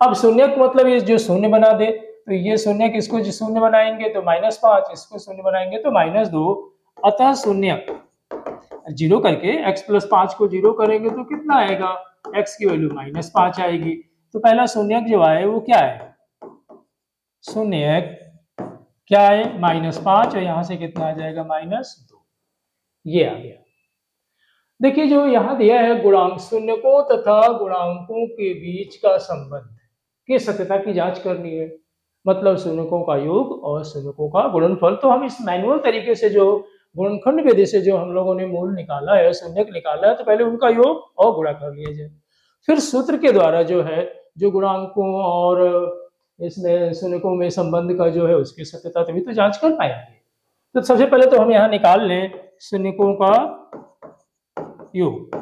अब शून्य का मतलब ये जो शून्य बना दे, तो ये शून्य किसको जो शून्य बनाएंगे तो -5, इसको शून्य बनाएंगे तो -2, अतः शून्य जीरो करके x प्लस 5 को जीरो करेंगे तो कितना आएगा, x की वैल्यू -5 आएगी। तो पहला शून्य जो आए वो क्या है, शून्य क्या है -5 और यहां से कितना आ जाएगा -2, ये आ गया। देखिए जो यहां दिया है गुणांक, शून्यकों तथा गुणांकों के बीच का संबंध की सत्यता की जांच करनी है, मतलब शून्यकों का योग और शून्यकों का गुणनफल। तो हम इस मैनुअल तरीके से जो गुणनखंड विधि से जो हम लोगों ने मूल निकाला है, शून्यक निकाला है, तो पहले उनका योग और गुणा कर लिया जाए, फिर सूत्र के द्वारा जो है जो गुणांकों और इसमें शून्यकों में संबंध का जो है उसकी सत्यता तभी तो जांच कर पाएंगे। तो सबसे पहले तो हम यहाँ निकाल लें शून्यकों का योग,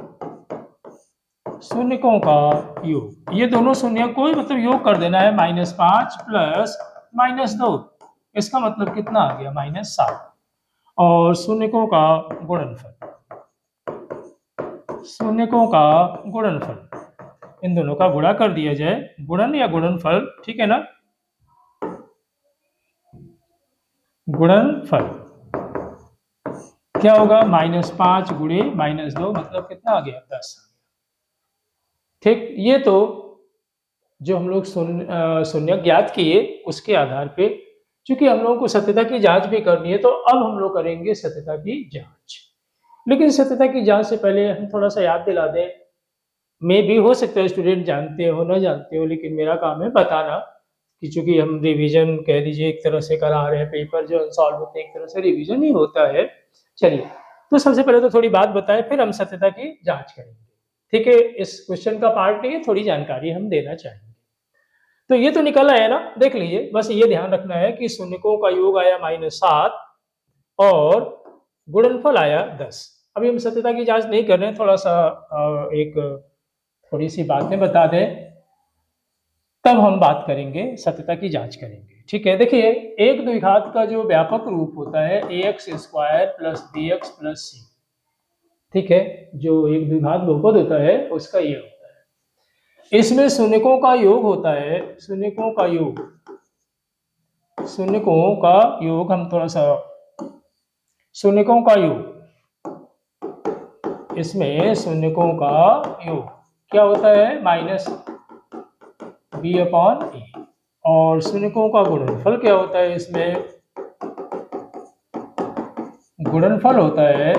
शून्यकों का योग, ये दोनों शून्य को मतलब योग कर देना है, -5 प्लस -2, इसका मतलब कितना आ गया -7, और शून्यकों का गुणनफल, शून्यकों का गुणनफल, इन दोनों का गुणा कर दिया जाए, गुणन या गुणनफल, ठीक है ना, गुणनफल क्या होगा, -5 गुणे -2 मतलब कितना आ गया 10। ठीक, ये तो जो हम लोग शून्य ज्ञात किए उसके आधार पे, चूंकि हम लोगों को सत्यता की जांच भी करनी है तो अब हम लोग करेंगे सत्यता की जांच। लेकिन सत्यता की जांच से पहले हम थोड़ा सा याद दिला दें, मे भी हो सकता है स्टूडेंट जानते हो ना जानते हो, लेकिन मेरा काम है बताना कि चूंकि हम रिवीजन कह दीजिए एक तरह से करा रहे हैं, पेपर जो अनसॉल्व होते हैं एक तरह से रिवीजन ही होता है। चलिए, तो सबसे पहले तो थोड़ी बात बताएं, फिर हम सत्यता की जांच करेंगे। ठीक है, इस क्वेश्चन का पार्ट नहीं है, थोड़ी जानकारी हम देना चाहेंगे। तो ये तो निकल आया ना, देख लीजिए, बस ये ध्यान रखना है कि शून्यकों का योग आया -7 और गुणनफल आया 10। अभी हम सत्यता की जांच नहीं कर रहे हैं, थोड़ा सा एक थोड़ी सी बातें बता दें, तब हम बात करेंगे सत्यता की जांच करेंगे। ठीक है, देखिए एक द्विघात का जो व्यापक रूप होता है ax square plus bx plus c, ठीक है, जो एक द्विघात बहुपद होता है उसका ये होता है। इसमें शून्यकों का योग होता है, शून्यकों का योग, शून्यकों का योग, हम थोड़ा सा शून्यकों का योग, इसमें शून्यकों का योग क्या होता है -b/a, और शून्यकों का गुणनफल क्या होता है, इसमें गुणनफल होता है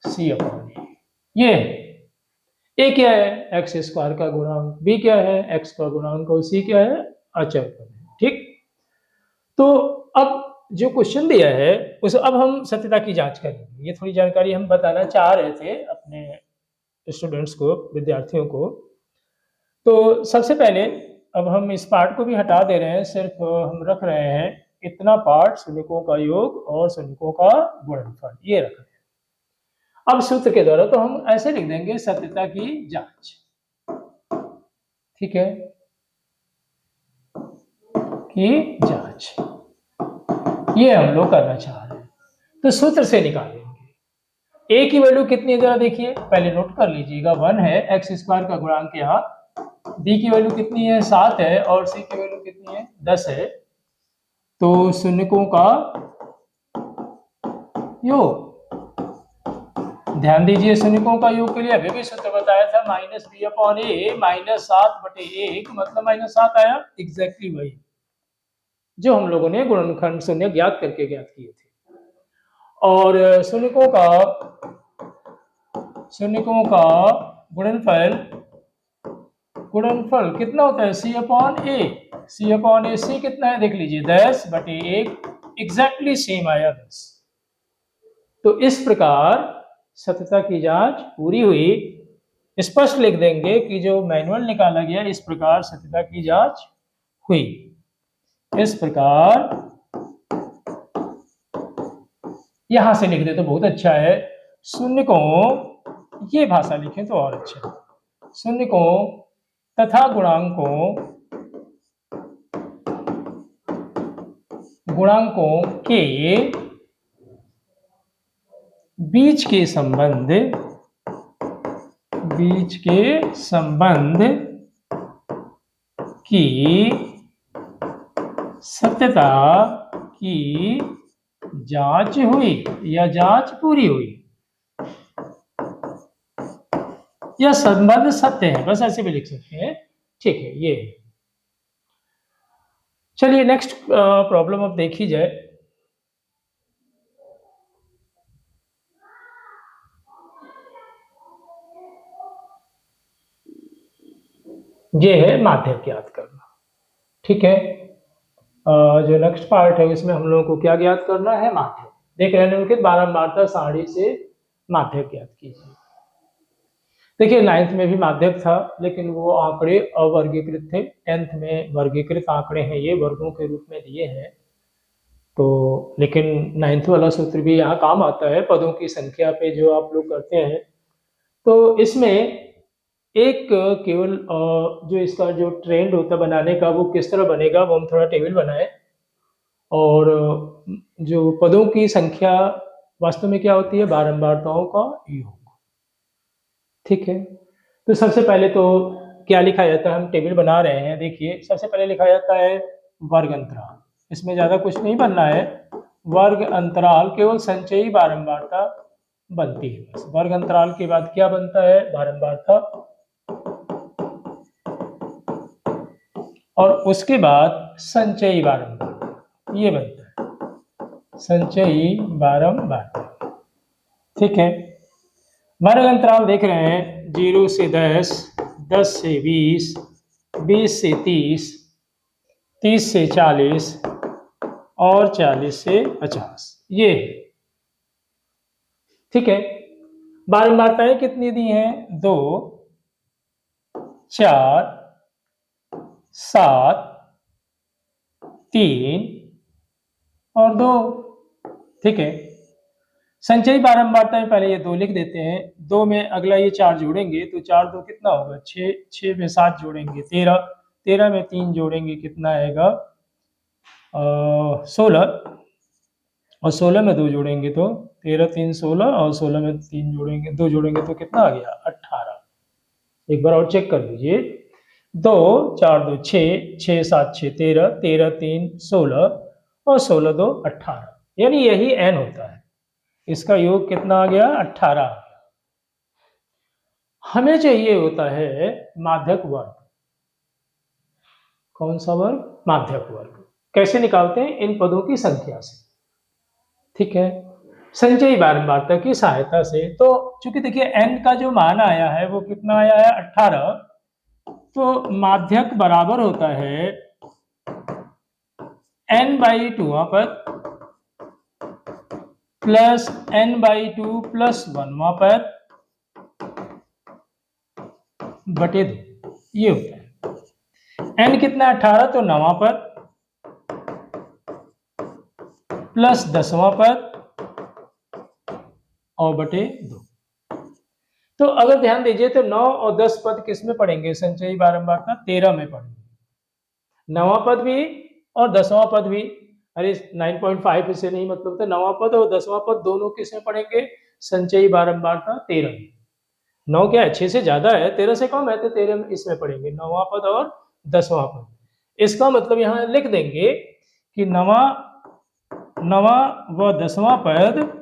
c/a। ये a क्या है, एक्स स्क्वायर का गुणांक, b क्या है x का गुणांक, और c क्या है अचर पद है। ठीक, तो अब जो क्वेश्चन दिया है उस अब हम सत्यता की जांच करेंगे। ये थोड़ी जानकारी हम बताना चाह रहे थे अपने स्टूडेंट्स को, विद्यार्थियों को। तो सबसे पहले अब हम इस पार्ट को भी हटा दे रहे हैं, सिर्फ हम रख रहे हैं इतना पार्ट, शून्यकों का योग और शून्यकों का गुणनफल, ये रख रहे हैं। अब सूत्र के द्वारा तो हम ऐसे लिख देंगे सत्यता की जांच, ठीक है, की जांच, ये हम लोग करना चाह रहे हैं। तो सूत्र से निकालेंगे। ए की वैल्यू कितनी है जरा देखिए, पहले नोट कर लीजिएगा, 1 है, एक्स स्क्वायर का गुणांक यहाँ। बी की वैल्यू कितनी है, 7 है, और सी की वैल्यू कितनी है, 10 है। तो शून्यकों का योग, ध्यान दीजिए, शून्यकों का योग के लिए अभी भी सूत्र बताया था, माइनस बी अपॉन ए, -7/1, मतलब -7 आया। एग्जैक्टली वही जो हम लोगों ने गुणनखंड शून्य ज्ञात करके ज्ञात किए थे। और शून्यकों का गुणनफल कितना होता है, सी अपॉन ए। सी अपॉन ए, सी कितना है देख लीजिए, 10/1, एग्जैक्टली सेम आया 10। तो इस प्रकार सत्यता की जांच पूरी हुई। स्पष्ट लिख देंगे कि जो मैनुअल निकाला गया, इस प्रकार सत्यता की जांच हुई। इस प्रकार यहां से लिख दे तो बहुत अच्छा है। शून्यकों, ये भाषा लिखें तो और अच्छा है। शून्यकों तथा गुणांकों के बीच के संबंध की सत्यता की जांच हुई या जांच पूरी हुई, या संबंध सत्य है, बस ऐसे भी लिख सकते हैं। ठीक है, ये चलिए नेक्स्ट प्रॉब्लम अब देखी जाए। ये है माध्यक ज्ञात करना। ठीक है, जो नेक्स्ट पार्ट है उसमें हम लोगों को क्या ज्ञात करना है, माध्यक। देख रहे हैं उनके बारंबारता सारणी से माध्यक ज्ञात कीजिए। देखिए 9th में भी माध्यक था, लेकिन वो आंकड़े अवर्गीकृत थे। 10th में वर्गीकृत आंकड़े हैं, ये वर्गों के रूप में दिए हैं। तो लेकिन 9th वाला सूत्र भी यहाँ काम आता है, पदों की संख्या पे जो आप लोग करते हैं। तो इसमें एक केवल जो इसका जो ट्रेंड होता है बनाने का, वो किस तरह बनेगा, वो हम थोड़ा टेबल बनाए। और जो पदों की संख्या वास्तव में क्या होती है, बारंबारताओं का योग। ठीक है, तो सबसे पहले तो क्या लिखा जाता है, हम टेबल बना रहे हैं। देखिए सबसे पहले लिखा जाता है वर्ग अंतराल। इसमें ज़्यादा कुछ नहीं बनना है, वर्ग अंतराल केवल संचयी बारंबारता बनती है बस। वर्ग अंतराल के बाद क्या बनता है, बारंबारता, और उसके बाद संचयी बारंबारता, ये बनता है संचयी बारंबारता। ठीक है, वर्ग अंतराल देख रहे हैं 0 से 10, 10 से 20, 20 से 30, 30 से 40 और 40 से 50, ये है। ठीक है, बारंबारताएं कितनी दी हैं, 2, 4, 7, 3 और 2। ठीक है, संचयी बारंबारताएं पहले ये 2 लिख देते हैं। 2 में अगला ये 4 जोड़ेंगे तो 4 2 कितना होगा, 6, 6 में 7 जोड़ेंगे 13, 13 में 3 जोड़ेंगे कितना आएगा, 16, और 16 में 2 जोड़ेंगे तो 13 3 16, और 16 में 3 जोड़ेंगे 2 जोड़ेंगे तो कितना आ गया, 18। एक बार और चेक कर लीजिए, 2 4 2 6, 6 7 6 13, 13 3 16, और 16 2 18, यानी यही n होता है। इसका योग कितना आ गया, 18 आ गया। हमें चाहिए होता है माध्यक वर्ग। कौन सा वर्ग, माध्यक वर्ग। कैसे निकालते हैं, इन पदों की संख्या से। ठीक है, संचयी बारंबारता की सहायता से। तो चूंकि देखिए n का जो मान आया है वो कितना आया है, 18, तो माध्यक बराबर होता है n/2 पद प्लस n/2 प्लस 1वां पद बटे 2, ये होता है। n कितना, 18, तो 9वां पद प्लस 10वां पद और बटे 2। तो अगर ध्यान दीजिए तो 9 और 10 पद किस में पढ़ेंगे, संचयी बारंबारता 13 में पढ़ेंगे, 9वां पद भी और 10वां पद भी। अरे 9.5 से नहीं मतलब था, 9वां पद और 10वां पद दोनों किसमें पढ़ेंगे? संचयी बारंबारता 13। 9 क्या है, 6 से ज्यादा है, 13 से कम है, तो 13 में इसमें पढ़ेंगे, 9वां पद और 10वां पद। इसका मतलब यहाँ लिख देंगे कि नवा व 10वां पद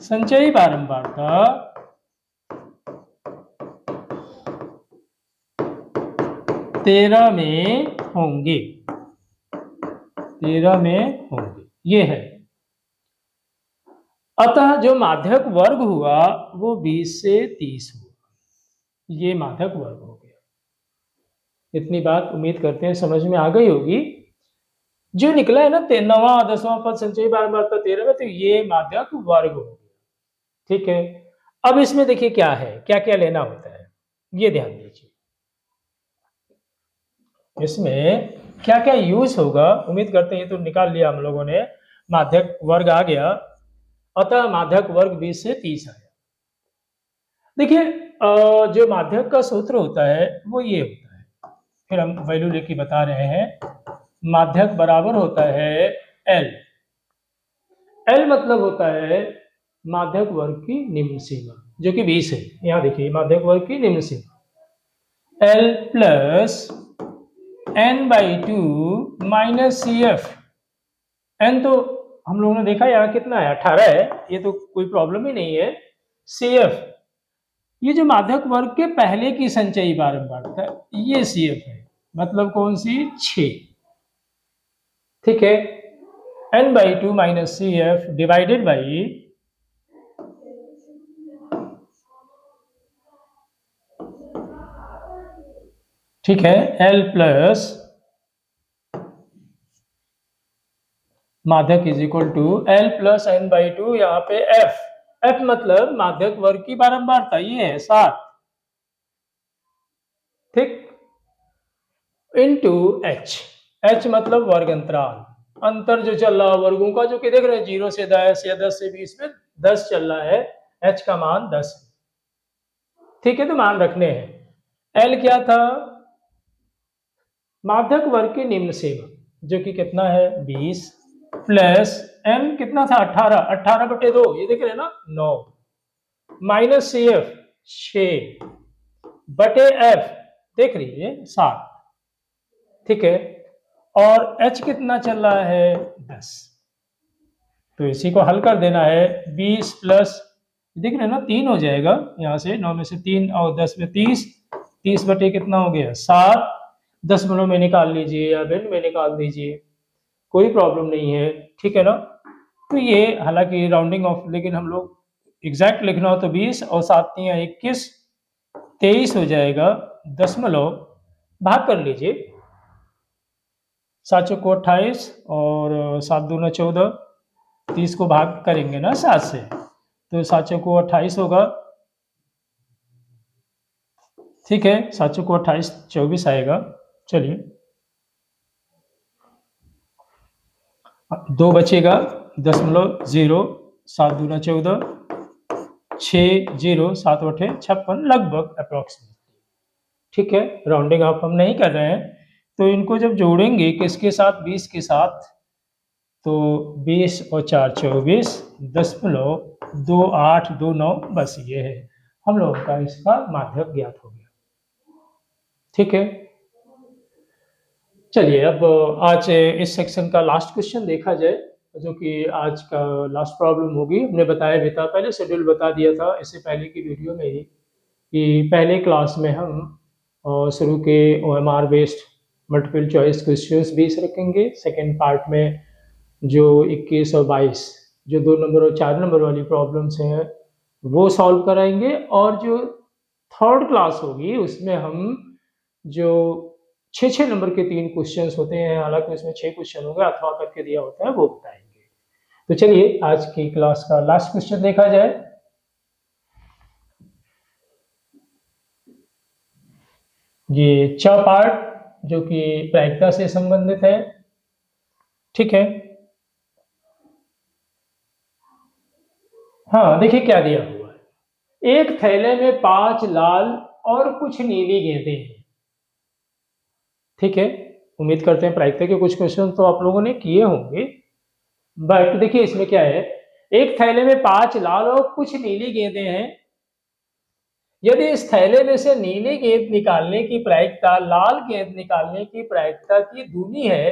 संचयी बारंबारता 13 में होंगे, 13 में होंगे, ये है। अतः जो माध्यक वर्ग हुआ वो 20 से 30 हुआ, ये माध्यक वर्ग हो गया। इतनी बात उम्मीद करते हैं समझ में आ गई होगी। जो निकला है ना 9वां 10वां पद संचयी बारंबारता 13 में, तो ये माध्यक वर्ग हो गया। ठीक है, अब इसमें देखिए क्या है, क्या क्या लेना होता है, ये ध्यान दीजिए। इसमें क्या क्या यूज होगा, उम्मीद करते हैं ये तो निकाल लिया हम लोगों ने, माध्यक वर्ग आ गया, अतः माध्यक वर्ग 20 से 30 आया। देखिए जो माध्यक का सूत्र होता है वो ये होता है, फिर हम वैल्यू लेके बता रहे हैं। माध्यक बराबर होता है एल। एल मतलब होता है माध्यक वर्ग की निम्न सीमा, जो कि 20 है। यहां देखिए माध्यक वर्ग की निम्न सीमा L plus N by two minus C F. N तो हम लोगों ने देखा यहाँ कितना है, 18 है, ये तो कोई प्रॉब्लम ही नहीं है। सी एफ, ये जो माध्यक वर्ग के पहले की संचयी बारंबारता है, ये सी एफ है, मतलब कौन सी? 6। ठीक है, N by two minus C F divided by ठीक है एल प्लस माध्यक is equal to L plus N by two, यहाँ पे एफ, एफ मतलब माध्यक वर्ग की बारंबारता, ये है 7, ठीक, इनटू एच। एच मतलब वर्ग अंतराल, अंतर जो चल रहा है वर्गों का, जो कि देख रहे हैं 0 से 10 या 10 से 20 में 10 चल रहा है, एच का मान 10 है। ठीक है, तो मान रखने हैं। एल क्या था? माध्यक वर्ग की निम्न सीमा, जो कि कितना है? 20, प्लस एन कितना था? 18, 18 बटे 2, ये देख रहे हैं ना 9, माइनस सी एफ 6 बटे एफ देख लीजिए 7। ठीक है, और एच कितना चल रहा है? 10। तो इसी को हल कर देना है। 20 प्लस देख रहे हैं ना 3 हो जाएगा, यहाँ से 9 में से 3 और 10 में 30, 30 बटे कितना हो गया? 7। दशमलव में निकाल लीजिए या भिन्न में निकाल दीजिए, कोई प्रॉब्लम नहीं है। ठीक है ना, तो ये हालांकि राउंडिंग ऑफ, लेकिन हम लोग एग्जैक्ट लिखना हो तो 20 और 7 3 21, 23 हो जाएगा। दशमलव भाग कर लीजिए, 7 चौको 28 और 7 दूना 14, 30 को भाग करेंगे ना 7 से, तो 7 चौको 28 होगा। ठीक है, 7 चौको 28, 24 आएगा। चलिए 2 बचेगा, 0.0, 7 दूना 14, 6 0, 7 8 56 लगभग अप्रोक्सीमेटली। ठीक है, राउंडिंग ऑफ हम नहीं कर रहे हैं। तो इनको जब जोड़ेंगे किसके साथ? 20 के साथ, तो 20 और 4 24, 0.2829, बस ये है हम लोगों का इसका माध्यक ज्ञात हो गया। ठीक है, चलिए अब आज इस सेक्शन का लास्ट क्वेश्चन देखा जाए, जो कि आज का लास्ट प्रॉब्लम होगी। हमने बताया भी था, पहले शेड्यूल बता दिया था इससे पहले की वीडियो में ही, कि पहले क्लास में हम शुरू के OMR based multiple choice questions 20 रखेंगे। सेकेंड पार्ट में जो 21 और 22 जो 2 नंबर और 4 नंबर वाली प्रॉब्लम्स हैं वो सॉल्व कराएंगे, और जो थर्ड क्लास होगी उसमें हम जो 6 नंबर के 3 क्वेश्चंस होते हैं, हालांकि उसमें 6 क्वेश्चन होंगे, अथवा करके दिया होता है, वो बताएंगे। तो चलिए आज की क्लास का लास्ट क्वेश्चन देखा जाए। ये च पार्ट जो कि प्रायिकता से संबंधित है। ठीक है, हाँ देखिए क्या दिया हुआ है। एक थैले में 5 लाल और कुछ नीली गेंदें हैं। ठीक है, उम्मीद करते हैं प्रायिकता के कुछ क्वेश्चन तो आप लोगों ने किए होंगे। बट देखिए इसमें क्या है, एक थैले में 5 लाल और कुछ नीली गेंदें हैं। यदि इस थैले में से नीली गेंद निकालने की प्रायिकता लाल गेंद निकालने की प्रायिकता की दूनी है,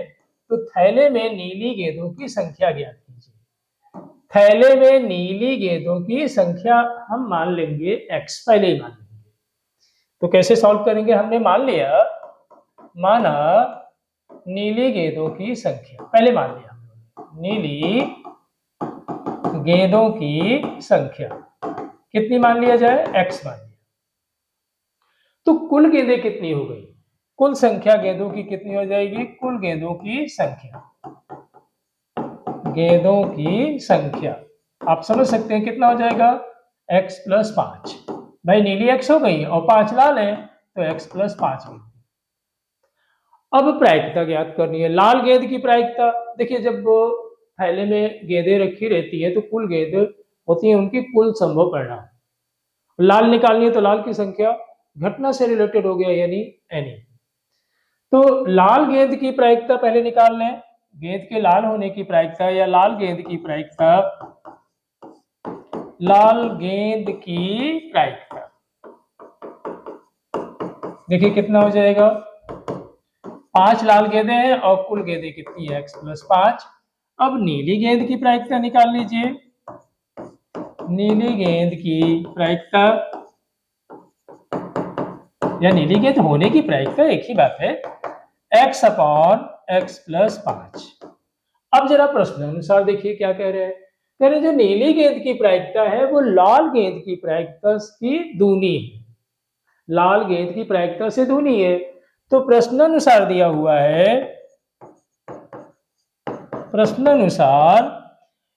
तो थैले में नीली गेंदों की संख्या ज्ञात कीजिए। थैले में नीली गेंदों की संख्या हम मान लेंगे x, पहले ही मान लेंगे। तो कैसे सॉल्व करेंगे, हमने मान लिया, माना नीली गेंदों की संख्या, पहले मान लिया नीली गेंदों की संख्या कितनी मान लिया जाए, x मान लिया। तो कुल गेंदें कितनी हो गई, कुल संख्या गेंदों की कितनी हो जाएगी, कुल गेंदों की संख्या, गेंदों की संख्या आप समझ सकते हैं कितना हो जाएगा, x + 5। भाई नीली x हो गई और 5 लाल है तो x + 5 गेंद। अब प्रायिकता ज्ञात करनी है, लाल गेंद की प्रायिकता। देखिए जब थैले में गेंदें रखी रहती है तो कुल गेंद होती है उनकी कुल संभव परिणाम। लाल निकालनी है तो लाल की संख्या घटना से रिलेटेड हो गया यानी एनी। तो लाल गेंद की प्रायिकता पहले निकाल लें, गेंद के लाल होने की प्रायिकता या लाल गेंद की प्रायिकता, लाल गेंद की प्रायिकता देखिए कितना हो जाएगा, 5 लाल गेंदें हैं और कुल गेंदें कितनी है, x + 5। अब नीली गेंद की प्रायिकता निकाल लीजिए, नीली गेंद की प्रायिकता या नीली गेंद होने की प्रायिकता एक ही बात है, x/x + 5। अब जरा प्रश्न अनुसार देखिए क्या कह रहे हैं, कह रहे जो नीली गेंद की प्रायिकता है वो लाल गेंद की प्रायिकता की दूनी है, लाल गेंद की प्रायिकता से दूनी है। तो प्रश्नानुसार दिया हुआ है, प्रश्नानुसार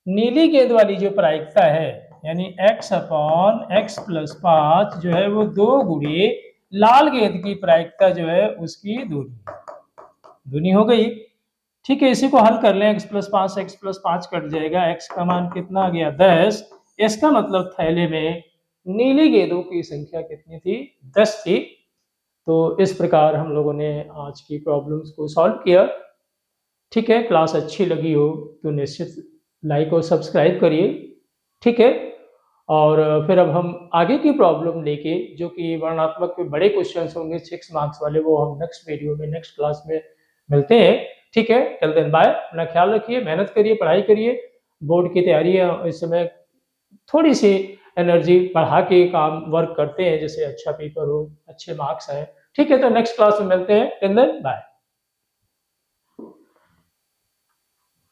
नीली गेंद वाली जो प्रायिकता है यानी x/x + 5 जो है वो 2 गुणे लाल गेंद की प्रायिकता जो है उसकी दूनी हो गई। ठीक है, इसी को हल कर लें, x + 5 x + 5 कट जाएगा, x का मान कितना आ गया 10। इसका मतलब थैले में नीली गेंदों की संख्या कितनी थी, 10 थी। तो इस प्रकार हम लोगों ने आज की प्रॉब्लम्स को सॉल्व किया। ठीक है, क्लास अच्छी लगी हो तो निश्चित लाइक और सब्सक्राइब करिए। ठीक है, और फिर अब हम आगे की प्रॉब्लम लेके जो कि वर्णनात्मक के बड़े क्वेश्चंस होंगे 6 मार्क्स वाले, वो हम नेक्स्ट वीडियो में नेक्स्ट क्लास में मिलते हैं। ठीक है, टिल देन बाय, अपना ख्याल रखिए, मेहनत करिए, पढ़ाई करिए। बोर्ड की तैयारी है इस समय, थोड़ी सी एनर्जी बढ़ा के काम वर्क करते हैं जिससे अच्छा पेपर हो, अच्छे मार्क्स आए। ठीक है, तो नेक्स्ट क्लास में मिलते हैं, टिल देन बाय।